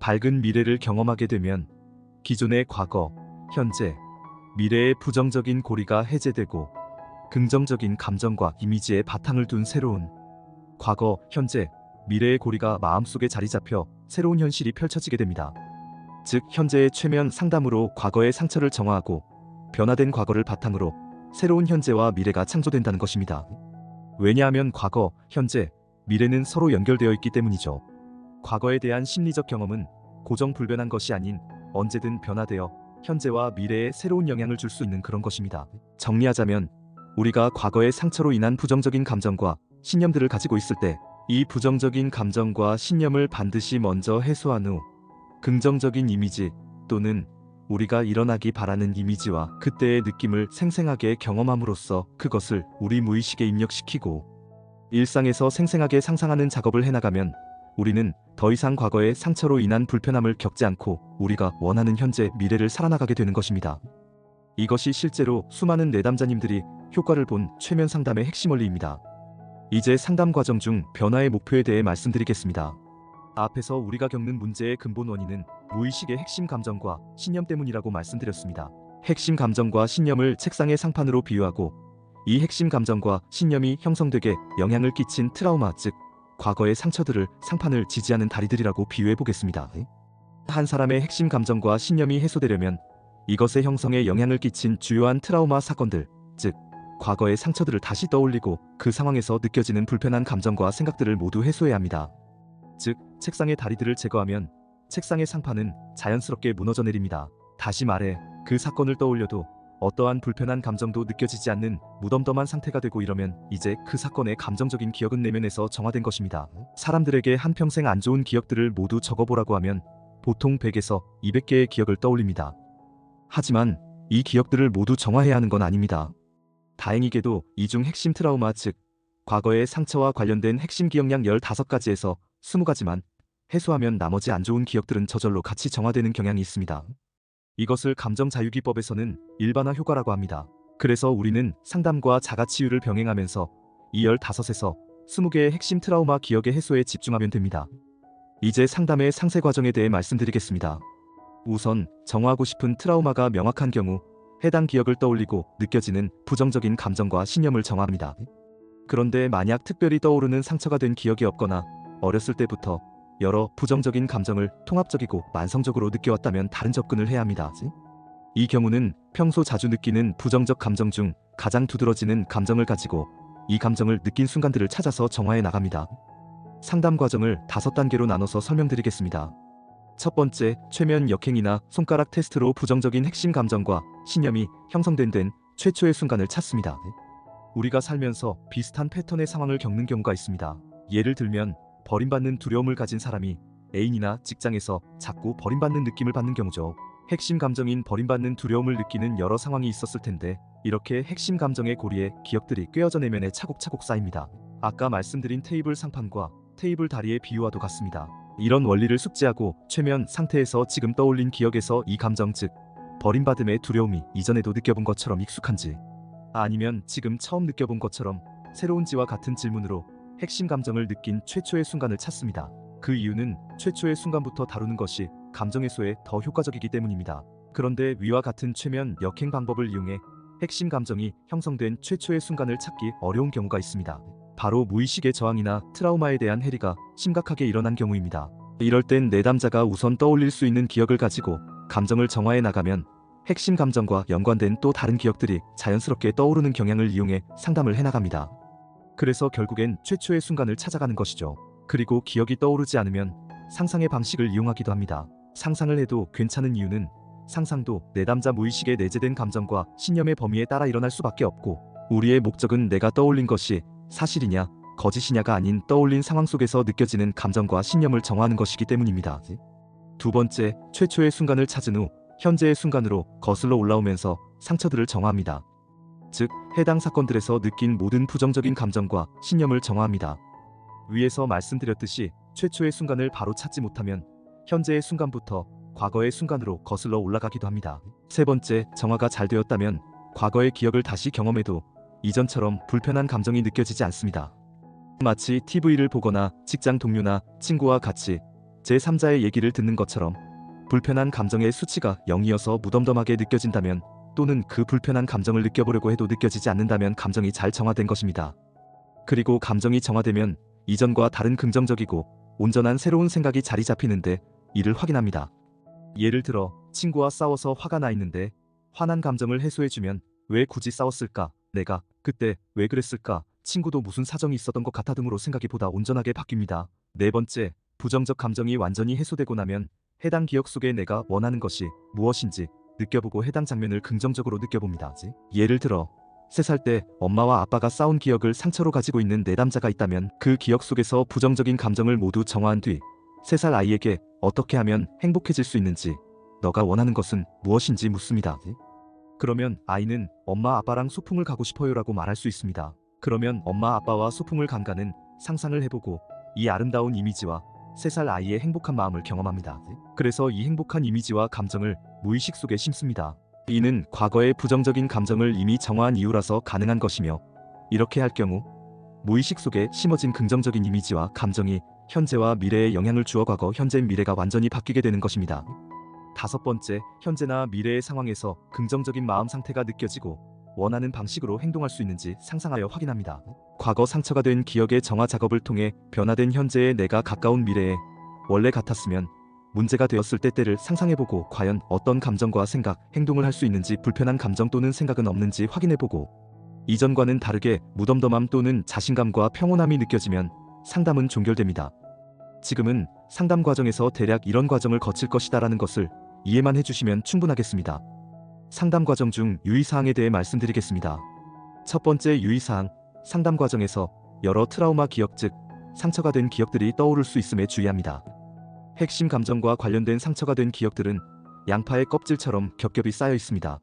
밝은 미래를 경험하게 되면 기존의 과거, 현재, 미래의 부정적인 고리가 해제되고 긍정적인 감정과 이미지에 바탕을 둔 새로운 과거, 현재, 미래의 고리가 마음속에 자리 잡혀 새로운 현실이 펼쳐지게 됩니다. 즉, 현재의 최면 상담으로 과거의 상처를 정화하고 변화된 과거를 바탕으로 새로운 현재와 미래가 창조된다는 것입니다. 왜냐하면 과거, 현재, 미래는 서로 연결되어 있기 때문이죠. 과거에 대한 심리적 경험은 고정불변한 것이 아닌 언제든 변화되어 현재와 미래에 새로운 영향을 줄 수 있는 그런 것입니다. 정리하자면 우리가 과거의 상처로 인한 부정적인 감정과 신념들을 가지고 있을 때 이 부정적인 감정과 신념을 반드시 먼저 해소한 후 긍정적인 이미지 또는 우리가 일어나기 바라는 이미지와 그때의 느낌을 생생하게 경험함으로써 그것을 우리 무의식에 입력시키고 일상에서 생생하게 상상하는 작업을 해나가면 우리는 더 이상 과거의 상처로 인한 불편함을 겪지 않고 우리가 원하는 현재, 미래를 살아나가게 되는 것입니다. 이것이 실제로 수많은 내담자님들이 효과를 본 최면 상담의 핵심 원리입니다. 이제 상담 과정 중 변화의 목표에 대해 말씀드리겠습니다. 앞에서 우리가 겪는 문제의 근본 원인은 무의식의 핵심 감정과 신념 때문이라고 말씀드렸습니다. 핵심 감정과 신념을 책상의 상판으로 비유하고 이 핵심 감정과 신념이 형성되게 영향을 끼친 트라우마, 즉 과거의 상처들을 상판을 지지하는 다리들이라고 비유해 보겠습니다. 한 사람의 핵심 감정과 신념이 해소되려면 이것의 형성에 영향을 끼친 주요한 트라우마 사건들, 즉 과거의 상처들을 다시 떠올리고 그 상황에서 느껴지는 불편한 감정과 생각들을 모두 해소해야 합니다. 즉, 책상의 다리들을 제거하면 책상의 상판은 자연스럽게 무너져 내립니다. 다시 말해 그 사건을 떠올려도 어떠한 불편한 감정도 느껴지지 않는 무덤덤한 상태가 되고 이러면 이제 그 사건의 감정적인 기억은 내면에서 정화된 것입니다. 사람들에게 한평생 안 좋은 기억들을 모두 적어보라고 하면 보통 100에서 200개의 기억을 떠올립니다. 하지만 이 기억들을 모두 정화해야 하는 건 아닙니다. 다행히게도 이 중 핵심 트라우마, 즉 과거의 상처와 관련된 핵심 기억량 15가지에서 20가지만 해소하면 나머지 안 좋은 기억들은 저절로 같이 정화되는 경향이 있습니다. 이것을 감정자유기법에서는 일반화 효과라고 합니다. 그래서 우리는 상담과 자가치유를 병행하면서 이 15에서 20개의 핵심 트라우마 기억의 해소에 집중하면 됩니다. 이제 상담의 상세 과정에 대해 말씀드리겠습니다. 우선 정화하고 싶은 트라우마가 명확한 경우 해당 기억을 떠올리고 느껴지는 부정적인 감정과 신념을 정화합니다. 그런데 만약 특별히 떠오르는 상처가 된 기억이 없거나 어렸을 때부터 여러 부정적인 감정을 통합적이고 만성적으로 느껴왔다면 다른 접근을 해야 합니다. 이 경우는 평소 자주 느끼는 부정적 감정 중 가장 두드러지는 감정을 가지고 이 감정을 느낀 순간들을 찾아서 정화해 나갑니다. 상담 과정을 5단계로 나눠서 설명드리겠습니다. 첫 번째, 최면 역행이나 손가락 테스트로 부정적인 핵심 감정과 신념이 형성된 최초의 순간을 찾습니다. 우리가 살면서 비슷한 패턴의 상황을 겪는 경우가 있습니다. 예를 들면 버림받는 두려움을 가진 사람이 애인이나 직장에서 자꾸 버림받는 느낌을 받는 경우죠. 핵심 감정인 버림받는 두려움을 느끼는 여러 상황이 있었을 텐데 이렇게 핵심 감정의 고리에 기억들이 꿰어져 내면에 차곡차곡 쌓입니다. 아까 말씀드린 테이블 상판과 테이블 다리의 비유와도 같습니다. 이런 원리를 숙지하고 최면 상태에서 지금 떠올린 기억에서 이 감정, 즉 버림받음의 두려움이 이전에도 느껴본 것처럼 익숙한지 아니면 지금 처음 느껴본 것처럼 새로운지와 같은 질문으로 핵심 감정을 느낀 최초의 순간을 찾습니다. 그 이유는 최초의 순간부터 다루는 것이 감정 해소에 더 효과적이기 때문입니다. 그런데 위와 같은 최면 역행 방법을 이용해 핵심 감정이 형성된 최초의 순간을 찾기 어려운 경우가 있습니다. 바로 무의식의 저항이나 트라우마에 대한 해리가 심각하게 일어난 경우입니다. 이럴 땐 내담자가 우선 떠올릴 수 있는 기억을 가지고 감정을 정화해 나가면 핵심 감정과 연관된 또 다른 기억들이 자연스럽게 떠오르는 경향을 이용해 상담을 해나갑니다. 그래서 결국엔 최초의 순간을 찾아가는 것이죠. 그리고 기억이 떠오르지 않으면 상상의 방식을 이용하기도 합니다. 상상을 해도 괜찮은 이유는 상상도 내담자 무의식에 내재된 감정과 신념의 범위에 따라 일어날 수밖에 없고 우리의 목적은 내가 떠올린 것이 사실이냐 거짓이냐가 아닌 떠올린 상황 속에서 느껴지는 감정과 신념을 정화하는 것이기 때문입니다. 두 번째, 최초의 순간을 찾은 후 현재의 순간으로 거슬러 올라오면서 상처들을 정화합니다. 즉, 해당 사건들에서 느낀 모든 부정적인 감정과 신념을 정화합니다. 위에서 말씀드렸듯이 최초의 순간을 바로 찾지 못하면 현재의 순간부터 과거의 순간으로 거슬러 올라가기도 합니다. 세 번째, 정화가 잘 되었다면 과거의 기억을 다시 경험해도 이전처럼 불편한 감정이 느껴지지 않습니다. 마치 TV를 보거나 직장 동료나 친구와 같이 제3자의 얘기를 듣는 것처럼 불편한 감정의 수치가 0이어서 무덤덤하게 느껴진다면, 또는 그 불편한 감정을 느껴보려고 해도 느껴지지 않는다면 감정이 잘 정화된 것입니다. 그리고 감정이 정화되면 이전과 다른 긍정적이고 온전한 새로운 생각이 자리 잡히는데 이를 확인합니다. 예를 들어 친구와 싸워서 화가 나 있는데 화난 감정을 해소해주면 왜 굳이 싸웠을까? 내가 그때 왜 그랬을까? 친구도 무슨 사정이 있었던 것 같아 등으로 생각이 보다 온전하게 바뀝니다. 네 번째, 부정적 감정이 완전히 해소되고 나면 해당 기억 속에 내가 원하는 것이 무엇인지 느껴보고 해당 장면을 긍정적으로 느껴봅니다. 예를 들어 3살 때 엄마와 아빠가 싸운 기억을 상처로 가지고 있는 내담자가 있다면 그 기억 속에서 부정적인 감정을 모두 정화한 뒤 3살 아이에게 어떻게 하면 행복해질 수 있는지, 너가 원하는 것은 무엇인지 묻습니다. 그러면 아이는 엄마 아빠랑 소풍을 가고 싶어요 라고 말할 수 있습니다. 그러면 엄마 아빠와 소풍을 간가는 상상을 해보고 이 아름다운 이미지와 3살 아이의 행복한 마음을 경험합니다. 그래서 이 행복한 이미지와 감정을 무의식 속에 심습니다. 이는 과거의 부정적인 감정을 이미 정화한 이유라서 가능한 것이며, 이렇게 할 경우 무의식 속에 심어진 긍정적인 이미지와 감정이 현재와 미래에 영향을 주어 과거, 현재, 미래가 완전히 바뀌게 되는 것입니다. 다섯 번째, 현재나 미래의 상황에서 긍정적인 마음 상태가 느껴지고 원하는 방식으로 행동할 수 있는지 상상하여 확인합니다. 과거 상처가 된 기억의 정화 작업을 통해 변화된 현재의 내가 가까운 미래에 원래 같았으면 문제가 되었을 때를 상상해보고 과연 어떤 감정과 생각, 행동을 할 수 있는지, 불편한 감정 또는 생각은 없는지 확인해보고 이전과는 다르게 무덤덤함 또는 자신감과 평온함이 느껴지면 상담은 종결됩니다. 지금은 상담 과정에서 대략 이런 과정을 거칠 것이다라는 것을 이해만 해주시면 충분하겠습니다. 상담 과정 중 유의사항에 대해 말씀드리겠습니다. 첫 번째 유의사항, 상담 과정에서 여러 트라우마 기억, 즉 상처가 된 기억들이 떠오를 수 있음에 주의합니다. 핵심 감정과 관련된 상처가 된 기억들은 양파의 껍질처럼 겹겹이 쌓여 있습니다.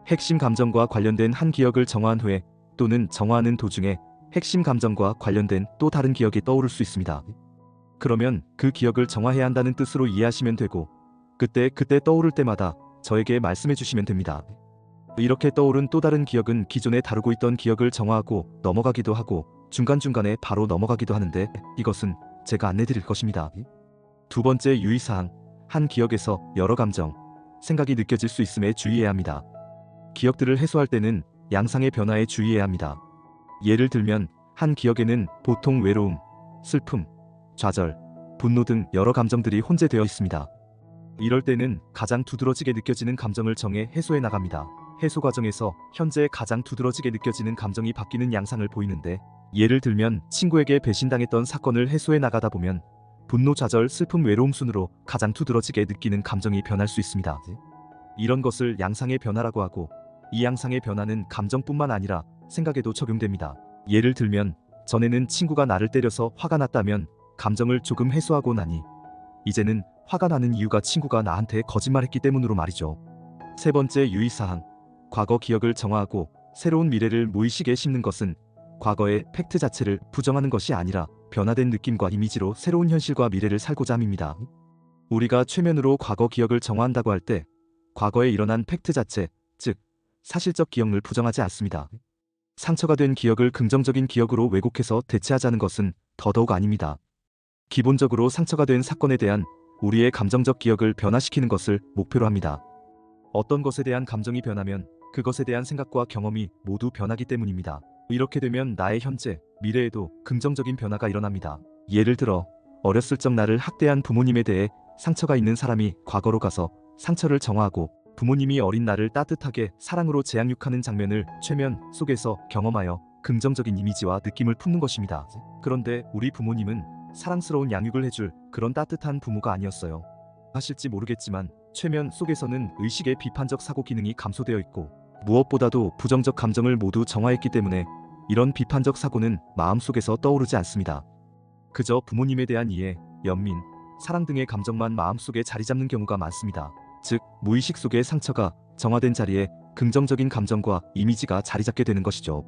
핵심 감정과 관련된 한 기억을 정화한 후에 또는 정화하는 도중에 핵심 감정과 관련된 또 다른 기억이 떠오를 수 있습니다. 그러면 그 기억을 정화해야 한다는 뜻으로 이해하시면 되고, 그때 떠오를 때마다 저에게 말씀해 주시면 됩니다. 이렇게 떠오른 또 다른 기억은 기존에 다루고 있던 기억을 정화하고 넘어가기도 하고 중간중간에 바로 넘어가기도 하는데, 이것은 제가 안내 드릴 것입니다. 두 번째 유의사항, 한 기억에서 여러 감정, 생각이 느껴질 수 있음에 주의해야 합니다. 기억들을 해소할 때는 양상의 변화에 주의해야 합니다. 예를 들면 한 기억에는 보통 외로움, 슬픔, 좌절, 분노 등 여러 감정들이 혼재되어 있습니다. 이럴 때는 가장 두드러지게 느껴지는 감정을 정해 해소해 나갑니다. 해소 과정에서 현재 가장 두드러지게 느껴지는 감정이 바뀌는 양상을 보이는데, 예를 들면 친구에게 배신당했던 사건을 해소해 나가다 보면 분노, 좌절, 슬픔, 외로움 순으로 가장 두드러지게 느끼는 감정이 변할 수 있습니다. 이런 것을 양상의 변화라고 하고, 이 양상의 변화는 감정뿐만 아니라 생각에도 적용됩니다. 예를 들면 전에는 친구가 나를 때려서 화가 났다면 감정을 조금 해소하고 나니 이제는 화가 나는 이유가 친구가 나한테 거짓말했기 때문으로 말이죠. 세 번째 유의사항, 과거 기억을 정화하고 새로운 미래를 무의식에 심는 것은 과거의 팩트 자체를 부정하는 것이 아니라 변화된 느낌과 이미지로 새로운 현실과 미래를 살고자 함입니다. 우리가 최면으로 과거 기억을 정화한다고 할 때 과거에 일어난 팩트 자체, 즉 사실적 기억을 부정하지 않습니다. 상처가 된 기억을 긍정적인 기억으로 왜곡해서 대체하자는 것은 더더욱 아닙니다. 기본적으로 상처가 된 사건에 대한 우리의 감정적 기억을 변화시키는 것을 목표로 합니다. 어떤 것에 대한 감정이 변하면 그것에 대한 생각과 경험이 모두 변하기 때문입니다. 이렇게 되면 나의 현재, 미래에도 긍정적인 변화가 일어납니다. 예를 들어 어렸을 적 나를 학대한 부모님에 대해 상처가 있는 사람이 과거로 가서 상처를 정화하고 부모님이 어린 나를 따뜻하게 사랑으로 재양육하는 장면을 최면 속에서 경험하여 긍정적인 이미지와 느낌을 품는 것입니다. 그런데 우리 부모님은 사랑스러운 양육을 해줄 그런 따뜻한 부모가 아니었어요. 하실지 모르겠지만 최면 속에서는 의식의 비판적 사고 기능이 감소되어 있고 무엇보다도 부정적 감정을 모두 정화했기 때문에 이런 비판적 사고는 마음속에서 떠오르지 않습니다. 그저 부모님에 대한 이해, 연민, 사랑 등의 감정만 마음속에 자리 잡는 경우가 많습니다. 즉 무의식 속의 상처가 정화된 자리에 긍정적인 감정과 이미지가 자리 잡게 되는 것이죠.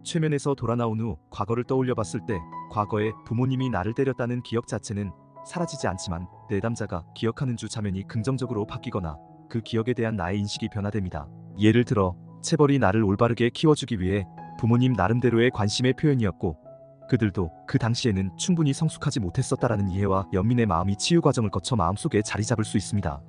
최면에서 돌아 나온 후 과거를 떠올려 봤을 때 과거에 부모님이 나를 때렸다는 기억 자체는 사라지지 않지만 내담자가 기억하는 주 자면이 긍정적으로 바뀌거나 그 기억에 대한 나의 인식이 변화됩니다. 예를 들어 체벌이 나를 올바르게 키워주기 위해 부모님 나름대로의 관심의 표현이었고 그들도 그 당시에는 충분히 성숙하지 못했었다라는 이해와 연민의 마음이 치유 과정을 거쳐 마음속에 자리 잡을 수 있습니다.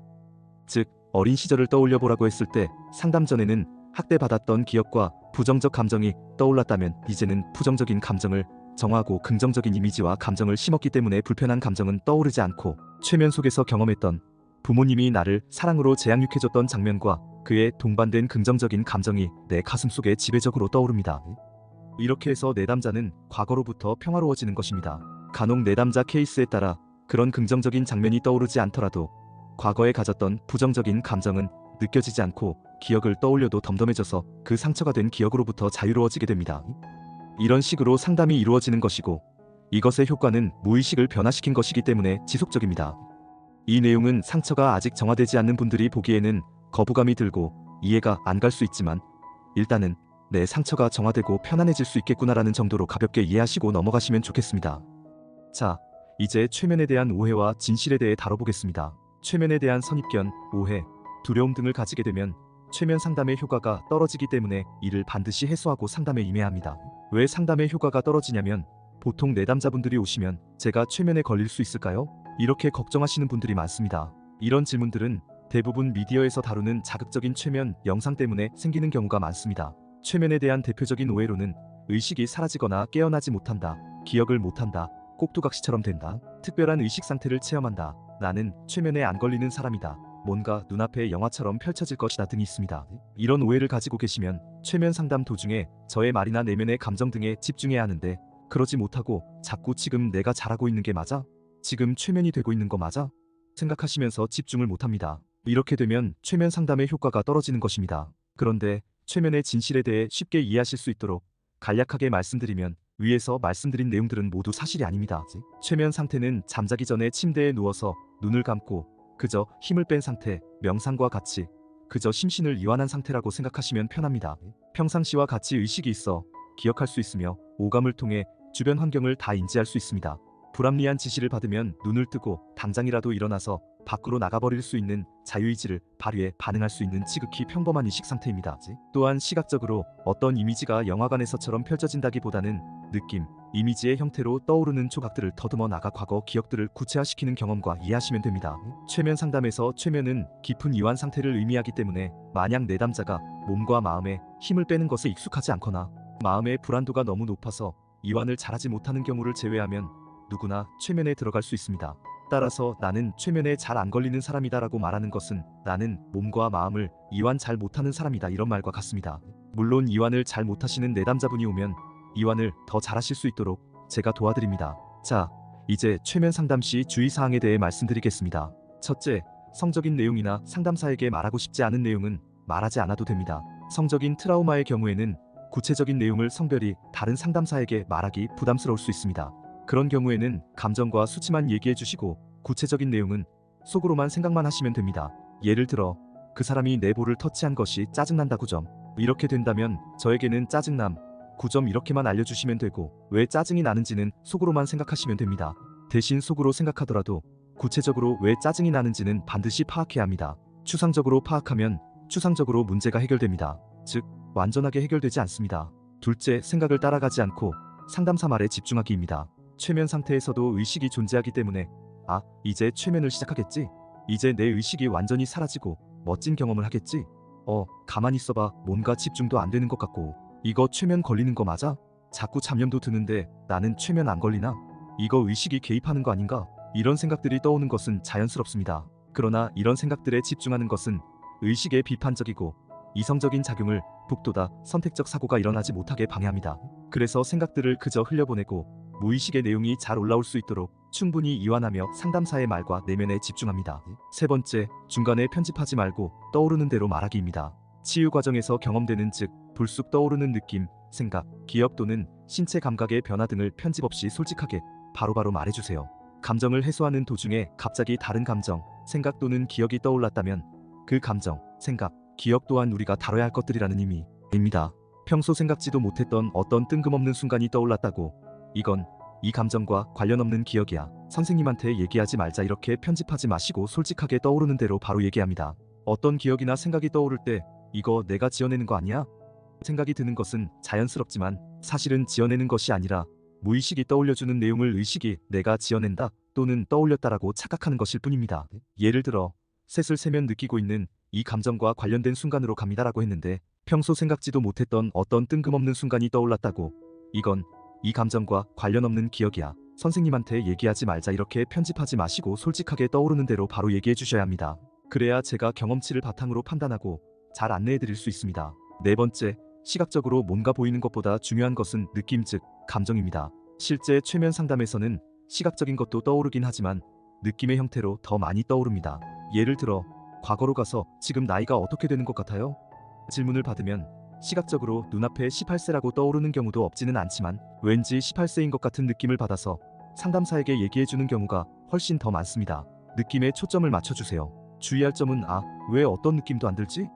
즉 어린 시절을 떠올려 보라고 했을 때 상담 전에는 학대받았던 기억과 부정적 감정이 떠올랐다면 이제는 부정적인 감정을 정화하고 긍정적인 이미지와 감정을 심었기 때문에 불편한 감정은 떠오르지 않고 최면 속에서 경험했던 부모님이 나를 사랑으로 재양육해줬던 장면과 그에 동반된 긍정적인 감정이 내 가슴속에 지배적으로 떠오릅니다. 이렇게 해서 내담자는 과거로부터 평화로워지는 것입니다. 간혹 내담자 케이스에 따라 그런 긍정적인 장면이 떠오르지 않더라도 과거에 가졌던 부정적인 감정은 느껴지지 않고 기억을 떠올려도 덤덤해져서 그 상처가 된 기억으로부터 자유로워지게 됩니다. 이런 식으로 상담이 이루어지는 것이고 이것의 효과는 무의식을 변화시킨 것이기 때문에 지속적입니다. 이 내용은 상처가 아직 정화되지 않는 분들이 보기에는 거부감이 들고 이해가 안 갈 수 있지만 일단은 내 상처가 정화되고 편안해질 수 있겠구나라는 정도로 가볍게 이해하시고 넘어가시면 좋겠습니다. 자, 이제 최면에 대한 오해와 진실에 대해 다뤄보겠습니다. 최면에 대한 선입견, 오해, 두려움 등을 가지게 되면 최면 상담의 효과가 떨어지기 때문에 이를 반드시 해소하고 상담에 임해야 합니다. 왜 상담의 효과가 떨어지냐면 보통 내담자분들이 오시면 제가 최면에 걸릴 수 있을까요? 이렇게 걱정하시는 분들이 많습니다. 이런 질문들은 대부분 미디어에서 다루는 자극적인 최면 영상 때문에 생기는 경우가 많습니다. 최면에 대한 대표적인 오해로는 의식이 사라지거나 깨어나지 못한다, 기억을 못한다, 꼭두각시처럼 된다, 특별한 의식 상태를 체험한다, 나는 최면에 안 걸리는 사람이다, 뭔가 눈앞에 영화처럼 펼쳐질 것이다 등이 있습니다. 이런 오해를 가지고 계시면 최면 상담 도중에 저의 말이나 내면의 감정 등에 집중해야 하는데 그러지 못하고 자꾸 지금 내가 잘하고 있는 게 맞아? 지금 최면이 되고 있는 거 맞아? 생각하시면서 집중을 못합니다. 이렇게 되면 최면 상담의 효과가 떨어지는 것입니다. 그런데 최면의 진실에 대해 쉽게 이해하실 수 있도록 간략하게 말씀드리면 위에서 말씀드린 내용들은 모두 사실이 아닙니다. 최면 상태는 잠자기 전에 침대에 누워서 눈을 감고 그저 힘을 뺀 상태, 명상과 같이 그저 심신을 이완한 상태라고 생각하시면 편합니다. 평상시와 같이 의식이 있어 기억할 수 있으며 오감을 통해 주변 환경을 다 인지할 수 있습니다. 불합리한 지시를 받으면 눈을 뜨고 당장이라도 일어나서 밖으로 나가버릴 수 있는 자유의지를 발휘해 반응할 수 있는 지극히 평범한 의식 상태입니다. 또한 시각적으로 어떤 이미지가 영화관에서처럼 펼쳐진다기보다는 느낌, 이미지의 형태로 떠오르는 조각들을 더듬어 나가 과거 기억들을 구체화시키는 경험과 이해하시면 됩니다. 최면 상담에서 최면은 깊은 이완 상태를 의미하기 때문에 만약 내담자가 몸과 마음에 힘을 빼는 것에 익숙하지 않거나 마음의 불안도가 너무 높아서 이완을 잘하지 못하는 경우를 제외하면 누구나 최면에 들어갈 수 있습니다. 따라서 나는 최면에 잘 안 걸리는 사람이다라고 말하는 것은 나는 몸과 마음을 이완 잘 못하는 사람이다 이런 말과 같습니다. 물론 이완을 잘 못하시는 내담자분이 오면 이완을 더 잘하실 수 있도록 제가 도와드립니다. 자, 이제 최면 상담 시 주의사항에 대해 말씀드리겠습니다. 첫째, 성적인 내용이나 상담사에게 말하고 싶지 않은 내용은 말하지 않아도 됩니다. 성적인 트라우마의 경우에는 구체적인 내용을 성별이 다른 상담사에게 말하기 부담스러울 수 있습니다. 그런 경우에는 감정과 수치만 얘기해 주시고 구체적인 내용은 속으로만 생각만 하시면 됩니다. 예를 들어 그 사람이 내 볼을 터치한 것이 짜증난다 9점. 이렇게 된다면 저에게는 짜증남 9점 이렇게만 알려주시면 되고 왜 짜증이 나는지는 속으로만 생각하시면 됩니다. 대신 속으로 생각하더라도 구체적으로 왜 짜증이 나는지는 반드시 파악해야 합니다. 추상적으로 파악하면 추상적으로 문제가 해결됩니다. 즉 완전하게 해결되지 않습니다. 둘째, 생각을 따라가지 않고 상담사 말에 집중하기입니다. 최면 상태에서도 의식이 존재하기 때문에 아, 이제 최면을 시작하겠지? 이제 내 의식이 완전히 사라지고 멋진 경험을 하겠지? 가만히 있어봐. 뭔가 집중도 안 되는 것 같고 이거 최면 걸리는 거 맞아? 자꾸 잡념도 드는데 나는 최면 안 걸리나? 이거 의식이 개입하는 거 아닌가? 이런 생각들이 떠오는 것은 자연스럽습니다. 그러나 이런 생각들에 집중하는 것은 의식의 비판적이고 이성적인 작용을 북돋아 선택적 사고가 일어나지 못하게 방해합니다. 그래서 생각들을 그저 흘려보내고 무의식의 내용이 잘 올라올 수 있도록 충분히 이완하며 상담사의 말과 내면에 집중합니다. 세 번째, 중간에 편집하지 말고 떠오르는 대로 말하기입니다. 치유 과정에서 경험되는 즉 불쑥 떠오르는 느낌, 생각, 기억 또는 신체 감각의 변화 등을 편집 없이 솔직하게 바로바로 말해주세요. 감정을 해소하는 도중에 갑자기 다른 감정, 생각 또는 기억이 떠올랐다면 그 감정, 생각, 기억 또한 우리가 다뤄야 할 것들이라는 의미입니다. 평소 생각지도 못했던 어떤 뜬금없는 순간이 떠올랐다고 이건 이 감정과 관련 없는 기억이야. 선생님한테 얘기하지 말자. 이렇게 편집하지 마시고 솔직하게 떠오르는 대로 바로 얘기합니다. 어떤 기억이나 생각이 떠오를 때 이거 내가 지어내는 거 아니야? 생각이 드는 것은 자연스럽지만 사실은 지어내는 것이 아니라 무의식이 떠올려주는 내용을 의식이 내가 지어낸다 또는 떠올렸다라고 착각하는 것일 뿐입니다. 예를 들어 셋을 세면 느끼고 있는 이 감정과 관련된 순간으로 갑니다라고 했는데 평소 생각지도 못했던 어떤 뜬금없는 순간이 떠올랐다고. 이건 이 감정과 관련 없는 기억이야. 선생님한테 얘기하지 말자. 이렇게 편집하지 마시고 솔직하게 떠오르는 대로 바로 얘기해 주셔야 합니다. 그래야 제가 경험치를 바탕으로 판단하고 잘 안내해 드릴 수 있습니다. 네 번째, 시각적으로 뭔가 보이는 것보다 중요한 것은 느낌 즉 감정입니다. 실제 최면 상담에서는 시각적인 것도 떠오르긴 하지만 느낌의 형태로 더 많이 떠오릅니다. 예를 들어 과거로 가서 지금 나이가 어떻게 되는 것 같아요? 질문을 받으면 시각적으로 눈앞에 18세라고 떠오르는 경우도 없지는 않지만 왠지 18세인 것 같은 느낌을 받아서 상담사에게 얘기해주는 경우가 훨씬 더 많습니다. 느낌에 초점을 맞춰주세요. 주의할 점은 왜 어떤 느낌도 안 들지?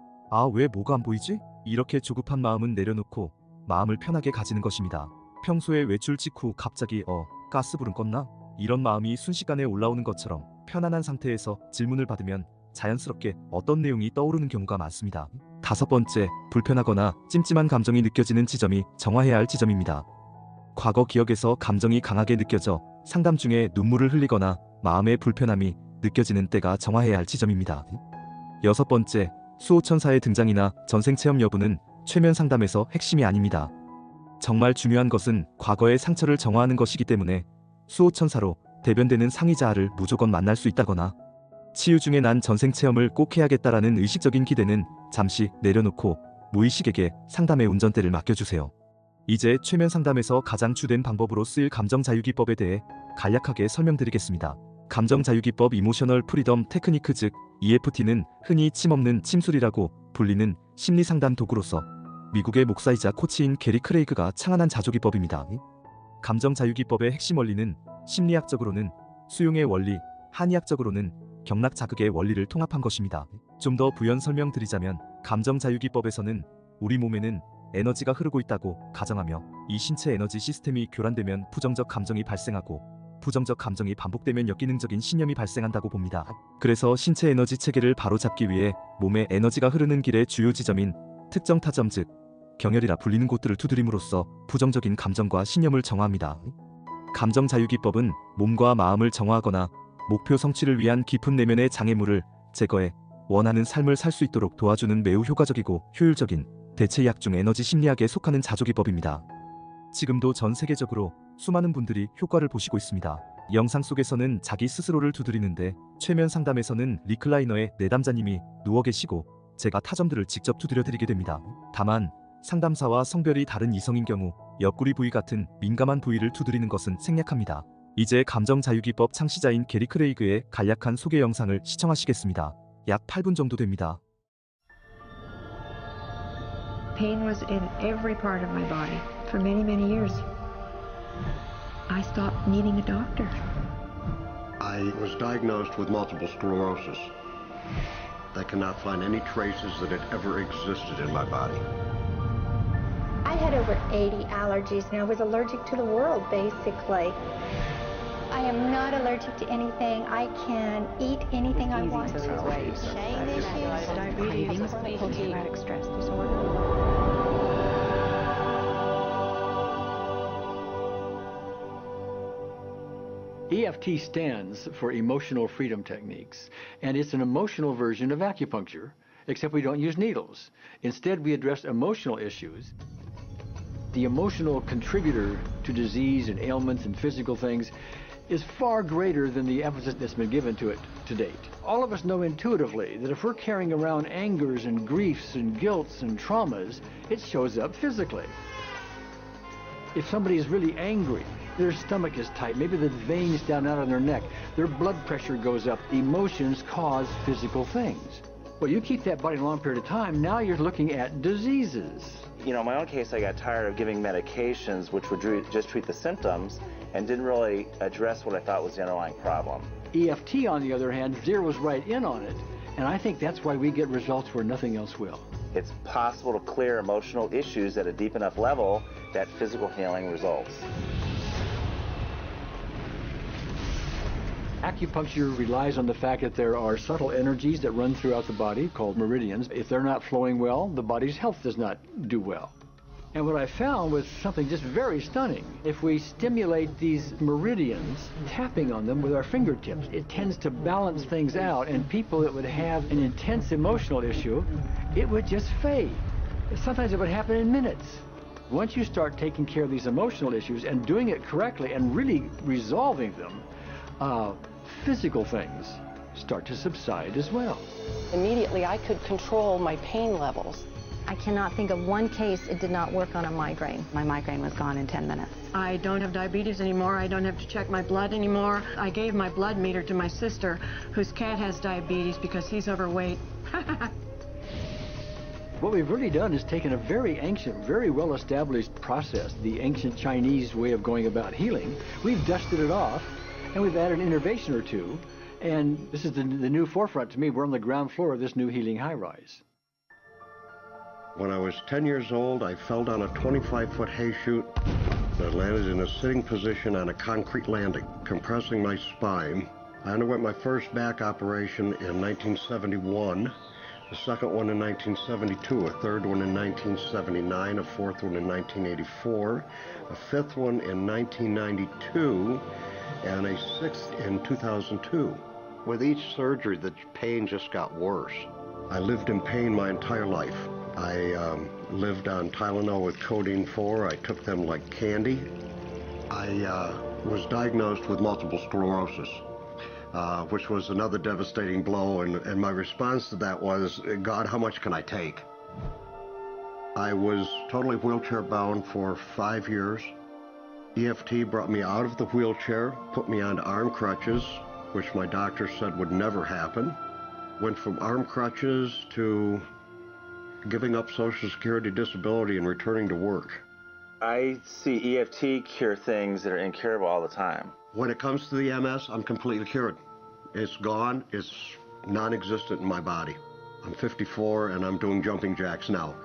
왜 뭐가 안 보이지? 이렇게 조급한 마음은 내려놓고 마음을 편하게 가지는 것입니다. 평소에 외출 직후 갑자기 가스불은 껐나? 이런 마음이 순식간에 올라오는 것처럼 편안한 상태에서 질문을 받으면 자연스럽게 어떤 내용이 떠오르는 경우가 많습니다. 다섯 번째, 불편하거나 찜찜한 감정이 느껴지는 지점이 정화해야 할 지점입니다. 과거 기억에서 감정이 강하게 느껴져 상담 중에 눈물을 흘리거나 마음의 불편함이 느껴지는 때가 정화해야 할 지점입니다. 여섯 번째, 수호천사의 등장이나 전생체험 여부는 최면 상담에서 핵심이 아닙니다. 정말 중요한 것은 과거의 상처를 정화하는 것이기 때문에 수호천사로 대변되는 상의자아를 무조건 만날 수 있다거나 치유 중에 난 전생체험을 꼭 해야겠다라는 의식적인 기대는 잠시 내려놓고 무의식에게 상담의 운전대를 맡겨주세요. 이제 최면 상담에서 가장 주된 방법으로 쓰일 감정자유기법에 대해 간략하게 설명드리겠습니다. 감정자유기법 이모셔널 프리덤 테크니크 즉 EFT는 흔히 침 없는 침술이라고 불리는 심리상담 도구로서 미국의 목사이자 코치인 게리 크레이그가 창안한 자조기법입니다. 감정자유기법의 핵심 원리는 심리학적으로는 수용의 원리, 한의학적으로는 경락 자극의 원리를 통합한 것입니다. 좀 더 부연 설명드리자면 감정자유기법에서는 우리 몸에는 에너지가 흐르고 있다고 가정하며 이 신체 에너지 시스템이 교란되면 부정적 감정이 발생하고 부정적 감정이 반복되면 역기능적인 신념이 발생한다고 봅니다. 그래서 신체 에너지 체계를 바로잡기 위해 몸에 에너지가 흐르는 길의 주요 지점인 특정 타점 즉 경혈이라 불리는 곳들을 두드림으로써 부정적인 감정과 신념을 정화합니다. 감정자유기법은 몸과 마음을 정화하거나 목표 성취를 위한 깊은 내면의 장애물을 제거해 원하는 삶을 살 수 있도록 도와주는 매우 효과적이고 효율적인 대체약 중 에너지 심리학에 속하는 자조기법입니다. 지금도 전 세계적으로 수많은 분들이 효과를 보시고 있습니다. 영상 속에서는 자기 스스로를 두드리는데 최면 상담에서는 리클라이너에 내담자님이 누워 계시고 제가 타점들을 직접 두드려 드리게 됩니다. 다만 상담사와 성별이 다른 이성인 경우 옆구리 부위 같은 민감한 부위를 두드리는 것은 생략합니다. 이제 감정자유기법 창시자인 게리 크레이그의 간략한 소개 영상을 시청하시겠습니다. 약 8분 정도 됩니다. Pain was in every part of my body for many, many years. I stopped needing a doctor. I was diagnosed with multiple sclerosis. They cannot find any traces that it ever existed in my body. I had over 80 allergies and I was allergic to the world, basically. I am not allergic to anything. I can eat anything I want to. Shame issues, Start breathing, post-traumatic stress disorder. EFT stands for Emotional Freedom Techniques, and it's an emotional version of acupuncture, except we don't use needles. Instead, we address emotional issues. The emotional contributor to disease and ailments and physical things is far greater than the emphasis that's been given to it to date. All of us know intuitively that if we're carrying around angers and griefs and guilts and traumas, it shows up physically. If somebody is really angry, their stomach is tight, maybe the veins down out of their neck, their blood pressure goes up, emotions cause physical things. Well, you keep that body a long period of time, now you're looking at diseases. You know, in my own case, I got tired of giving medications which would just treat the symptoms and didn't really address what I thought was the underlying problem. EFT, on the other hand, zeroes right in on it, and I think that's why we get results where nothing else will. It's possible to clear emotional issues at a deep enough level that physical healing results. Acupuncture relies on the fact that there are subtle energies that run throughout the body called meridians. If they're not flowing well, the body's health does not do well. And what I found was something just very stunning. If we stimulate these meridians, tapping on them with our fingertips, it tends to balance things out, and people that would have an intense emotional issue, it would just fade. Sometimes it would happen in minutes. Once you start taking care of these emotional issues and doing it correctly and really resolving them, physical things start to subside as well. Immediately, I could control my pain levels. I cannot think of one case it did not work on a migraine. My migraine was gone in 10 minutes. I don't have diabetes anymore. I don't have to check my blood anymore. I gave my blood meter to my sister, whose cat has diabetes because he's overweight. What we've really done is taken a very ancient, very well-established process, the ancient Chinese way of going about healing. We've dusted it off, and we've added an innovation or two, and this is the new forefront to me. We're on the ground floor of this new healing high-rise. When I was 10 years old, I fell down a 25-foot hay chute that landed in a sitting position on a concrete landing, compressing my spine. I underwent my first back operation in 1971, the second one in 1972, a third one in 1979, a fourth one in 1984, a fifth one in 1992, and a sixth in 2002. With each surgery, the pain just got worse. I lived in pain my entire life. I lived on Tylenol with codeine 4. I took them like candy. I was diagnosed with multiple sclerosis, which was another devastating blow, and my response to that was, God, how much can I take? I was totally wheelchair bound for 5 years. EFT brought me out of the wheelchair, put me on arm crutches, which my doctor said would never happen. Went from arm crutches to giving up Social Security disability and returning to work. I see EFT cure things that are incurable all the time. When it comes to the MS, I'm completely cured. It's gone. It's non-existent in my body. I'm 54 and I'm doing jumping jacks now.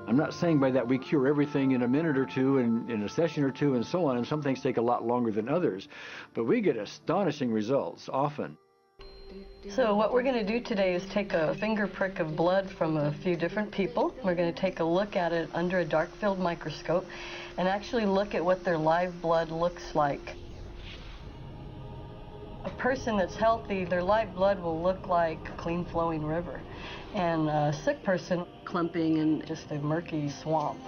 I'm not saying by that we cure everything in a minute or two, and in a session or two, and so on, and some things take a lot longer than others, but we get astonishing results often. So what we're going to do today is take a finger prick of blood from a few different people. We're going to take a look at it under a dark field microscope and actually look at what their live blood looks like. A person that's healthy, their live blood will look like a clean flowing river, and a sick person, clumping in just a murky swamp.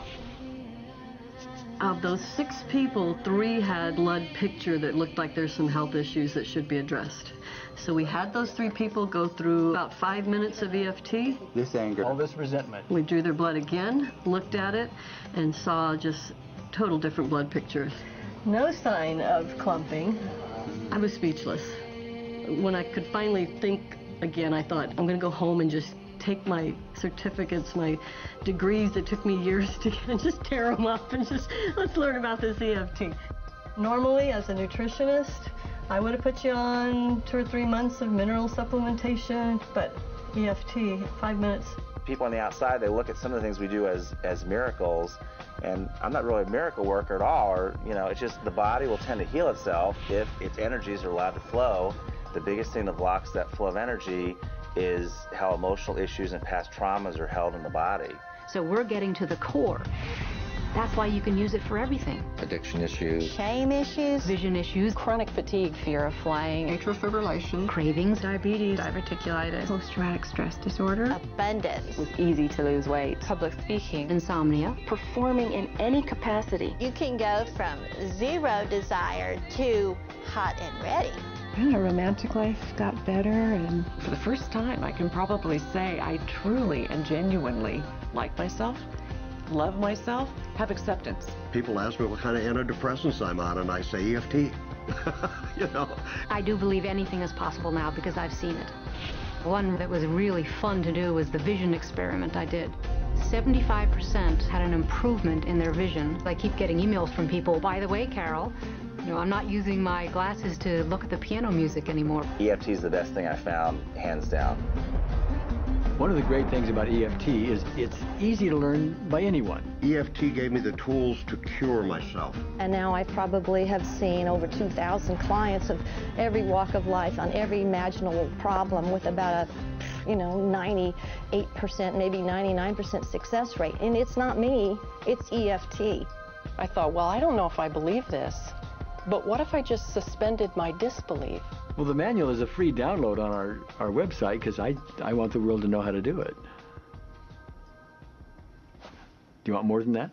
Of those 6 people, 3 had blood picture that looked like there's some health issues that should be addressed. So we had those 3 people go through about 5 minutes of EFT. This anger. All this resentment. We drew their blood again, looked at it, and saw just total different blood pictures. No sign of clumping. I was speechless. When I could finally think again, I thought, I'm going to go home and just take my certificates, my degrees that took me years to get, and just tear them up and just, let's learn about this EFT. Normally, as a nutritionist, I would have put you on 2 or 3 months of mineral supplementation, but EFT, 5 minutes. People on the outside, they look at some of the things we do as miracles, and I'm not really a miracle worker at all, or, it's just the body will tend to heal itself if its energies are allowed to flow. The biggest thing that blocks that flow of energy is how emotional issues and past traumas are held in the body. So we're getting to the core. That's why you can use it for everything. Addiction issues. Shame issues. Vision issues, Chronic fatigue, fear of flying, Atrial fibrillation, cravings, diabetes, diverticulitis, post-traumatic stress disorder, Abundance. it was easy to lose weight, public speaking, insomnia. performing in any capacity. You can go from 0 desire to hot and ready. My romantic life got better, and For the first time, I can probably say I truly and genuinely like myself, love myself, have acceptance. People ask me what kind of antidepressants I'm on, and I say EFT. I do believe anything is possible now because I've seen it. One that was really fun to do was the vision experiment I did. 75% had an improvement in their vision. I keep getting emails from people, by the way, Carol, I'm not using my glasses to look at the piano music anymore. EFT is the best thing I found, hands down. One of the great things about EFT is it's easy to learn by anyone. EFT gave me the tools to cure myself. And now I probably have seen over 2,000 clients of every walk of life on every imaginable problem with about a 98%, maybe 99% success rate. And it's not me, it's EFT. I thought, well, I don't know if I believe this, but what if I just suspended my disbelief? Well, the manual is a free download on our website because I want the world to know how to do it. Do you want more than that?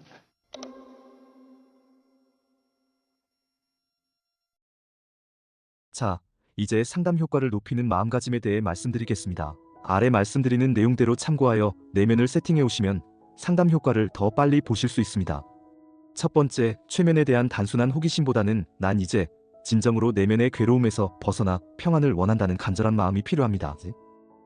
자, 이제 상담 효과를 높이는 마음가짐에 대해 말씀드리겠습니다. 아래 말씀드리는 내용대로 참고하여 내면을 세팅해 오시면 상담 효과를 더 빨리 보실 수 있습니다. 첫 번째, 최면에 대한 단순한 호기심보다는 난 이제 진정으로 내면의 괴로움에서 벗어나 평안을 원한다는 간절한 마음이 필요합니다.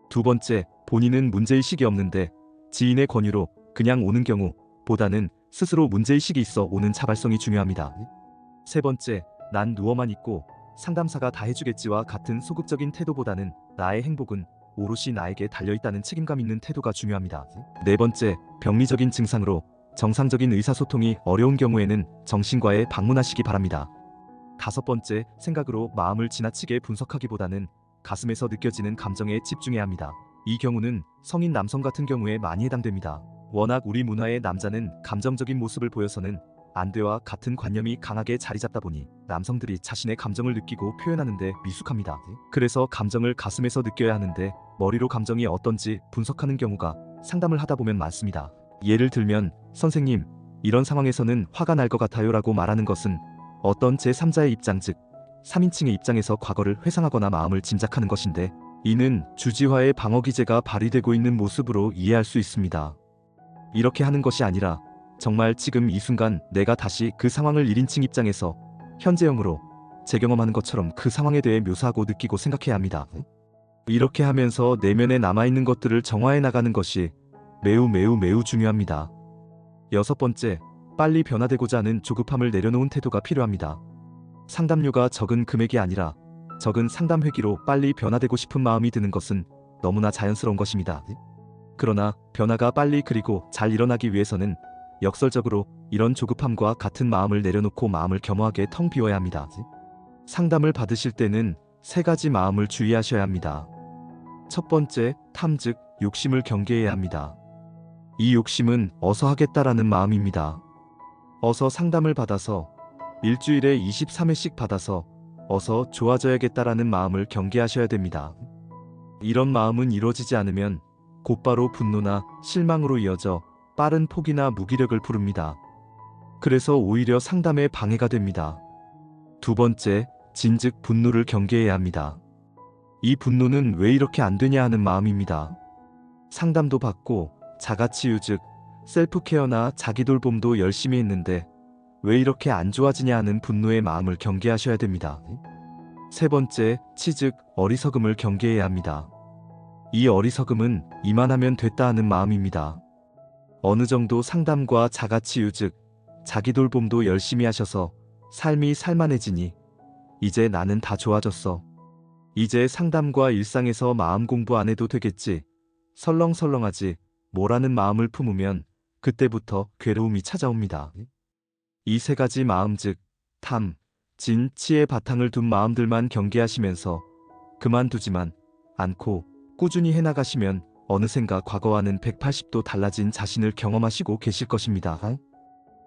두 번째, 본인은 문제의식이 없는데 지인의 권유로 그냥 오는 경우 보다는 스스로 문제의식이 있어 오는 자발성이 중요합니다. 세 번째, 난 누워만 있고 상담사가 다 해주겠지와 같은 소극적인 태도보다는 나의 행복은 오롯이 나에게 달려있다는 책임감 있는 태도가 중요합니다. 네 번째, 병리적인 증상으로 정상적인 의사소통이 어려운 경우에는 정신과에 방문하시기 바랍니다. 다섯 번째, 생각으로 마음을 지나치게 분석하기보다는 가슴에서 느껴지는 감정에 집중해야 합니다. 이 경우는 성인 남성 같은 경우에 많이 해당됩니다. 워낙 우리 문화의 남자는 감정적인 모습을 보여서는 안 돼와 같은 관념이 강하게 자리 잡다 보니 남성들이 자신의 감정을 느끼고 표현하는데 미숙합니다. 그래서 감정을 가슴에서 느껴야 하는데 머리로 감정이 어떤지 분석하는 경우가 상담을 하다 보면 많습니다. 예를 들면 선생님, 이런 상황에서는 화가 날 것 같아요 라고 말하는 것은 어떤 제3자의 입장 즉 3인칭의 입장에서 과거를 회상하거나 마음을 짐작하는 것인데 이는 주지화의 방어기제가 발휘되고 있는 모습으로 이해할 수 있습니다. 이렇게 하는 것이 아니라 정말 지금 이 순간 내가 다시 그 상황을 1인칭 입장에서 현재형으로 재경험하는 것처럼 그 상황에 대해 묘사하고 느끼고 생각해야 합니다. 이렇게 하면서 내면에 남아있는 것들을 정화해 나가는 것이 매우 중요합니다. 여섯 번째, 빨리 변화되고자 하는 조급함을 내려놓은 태도가 필요합니다. 상담료가 적은 금액이 아니라 적은 상담 회기로 빨리 변화되고 싶은 마음이 드는 것은 너무나 자연스러운 것입니다. 그러나 변화가 빨리 그리고 잘 일어나기 위해서는 역설적으로 이런 조급함과 같은 마음을 내려놓고 마음을 겸허하게 텅 비워야 합니다. 상담을 받으실 때는 세 가지 마음을 주의하셔야 합니다. 첫 번째, 탐 즉 욕심을 경계해야 합니다. 이 욕심은 어서 하겠다라는 마음입니다. 어서 상담을 받아서 일주일에 23회씩 받아서 어서 좋아져야겠다라는 마음을 경계하셔야 됩니다. 이런 마음은 이루어지지 않으면 곧바로 분노나 실망으로 이어져 빠른 포기나 무기력을 부릅니다. 그래서 오히려 상담에 방해가 됩니다. 두 번째, 진즉 분노를 경계해야 합니다. 이 분노는 왜 이렇게 안 되냐 하는 마음입니다. 상담도 받고 자가치유 즉 셀프케어나 자기돌봄도 열심히 했는데 왜 이렇게 안 좋아지냐 하는 분노의 마음을 경계하셔야 됩니다. 세 번째, 치 즉 어리석음을 경계해야 합니다. 이 어리석음은 이만하면 됐다 하는 마음입니다. 어느 정도 상담과 자가치유 즉 자기돌봄도 열심히 하셔서 삶이 살만해지니 이제 나는 다 좋아졌어. 이제 상담과 일상에서 마음 공부 안 해도 되겠지. 설렁설렁하지 뭐라는 마음을 품으면 그때부터 괴로움이 찾아옵니다. 이 세 가지 마음 즉 탐, 진, 치의 바탕을 둔 마음들만 경계하시면서 그만두지만 않고 꾸준히 해나가시면 어느샌가 과거와는 180도 달라진 자신을 경험하시고 계실 것입니다.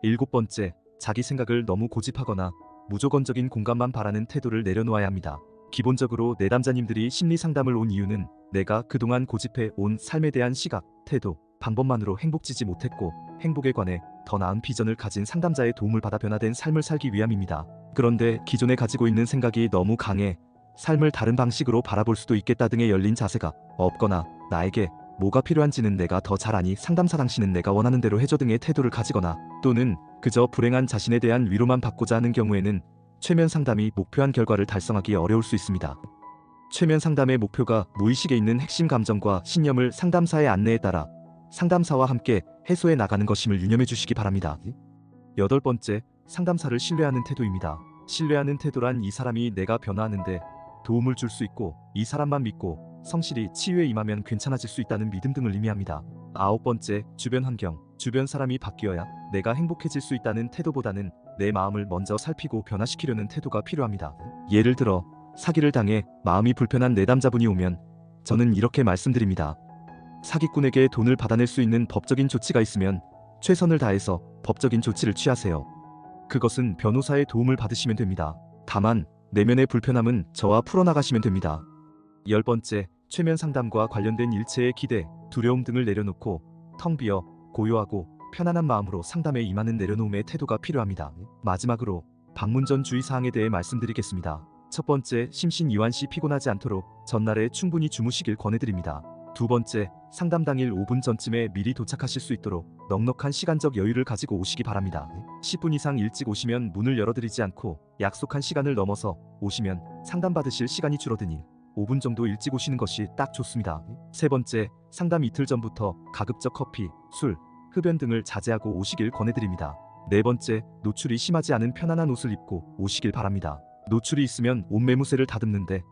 일곱 번째, 자기 생각을 너무 고집하거나 무조건적인 공감만 바라는 태도를 내려놓아야 합니다. 기본적으로 내담자님들이 심리상담을 온 이유는 내가 그동안 고집해 온 삶에 대한 시각, 태도, 방법만으로 행복지지 못했고 행복에 관해 더 나은 비전을 가진 상담자의 도움을 받아 변화된 삶을 살기 위함입니다. 그런데 기존에 가지고 있는 생각이 너무 강해 삶을 다른 방식으로 바라볼 수도 있겠다 등의 열린 자세가 없거나 나에게 뭐가 필요한지는 내가 더 잘 아니 상담사 당신은 내가 원하는 대로 해줘 등의 태도를 가지거나 또는 그저 불행한 자신에 대한 위로만 받고자 하는 경우에는 최면 상담이 목표한 결과를 달성하기 어려울 수 있습니다. 최면 상담의 목표가 무의식에 있는 핵심 감정과 신념을 상담사의 안내에 따라 상담사와 함께 해소해 나가는 것임을 유념해 주시기 바랍니다. 여덟 번째, 상담사를 신뢰하는 태도입니다. 신뢰하는 태도란 이 사람이 내가 변화하는데 도움을 줄 수 있고 이 사람만 믿고 성실히 치유에 임하면 괜찮아질 수 있다는 믿음 등을 의미합니다. 9번째, 주변 환경. 주변 사람이 바뀌어야 내가 행복해질 수 있다는 태도보다는 내 마음을 먼저 살피고 변화시키려는 태도가 필요합니다. 예를 들어 사기를 당해 마음이 불편한 내담자분이 오면 저는 이렇게 말씀드립니다. 사기꾼에게 돈을 받아낼 수 있는 법적인 조치가 있으면 최선을 다해서 법적인 조치를 취하세요. 그것은 변호사의 도움을 받으시면 됩니다. 다만 내면의 불편함은 저와 풀어나가시면 됩니다. 10번째, 최면 상담과 관련된 일체의 기대, 두려움 등을 내려놓고 텅 비어 고요하고 편안한 마음으로 상담에 임하는 내려놓음의 태도가 필요합니다. 마지막으로 방문 전 주의사항에 대해 말씀드리겠습니다. 첫 번째, 심신이완시 피곤하지 않도록 전날에 충분히 주무시길 권해드립니다. 두 번째, 상담 당일 5분 전쯤에 미리 도착하실 수 있도록 넉넉한 시간적 여유를 가지고 오시기 바랍니다. 10분 이상 일찍 오시면 문을 열어드리지 않고 약속한 시간을 넘어서 오시면 상담받으실 시간이 줄어드니 5분 정도 일찍 오시는 것이 딱 좋습니다. 세 번째, 상담 이틀 전부터 가급적 커피, 술, 흡연 등을 자제하고 오시길 권해드립니다. 네 번째, 노출이 심하지 않은 편안한 옷을 입고 오시길 바랍니다. 노출이 있으면 옷매무새를 다듬는데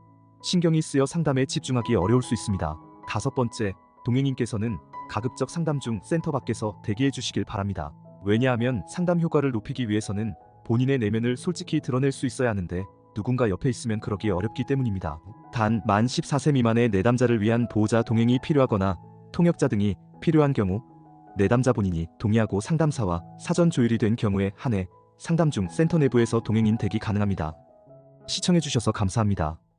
신경이 쓰여 상담에 집중하기 어려울 수 있습니다. 다섯 번째, 동행인께서는 가급적 상담 중 센터 밖에서 대기해 주시길 바랍니다. 왜냐하면 상담 효과를 높이기 위해서는 본인의 내면을 솔직히 드러낼 수 있어야 하는데 누군가 옆에 있으면 그러기 어렵기 때문입니다. 단 만 14세 미만의 내담자를 위한 보호자 동행이 필요하거나 통역자 등이 필요한 경우 내담자 본인이 동의하고 상담사와 사전 조율이 된 경우에 한해 상담 중 센터 내부에서 동행인 대기 가능합니다. 시청해주셔서 감사합니다.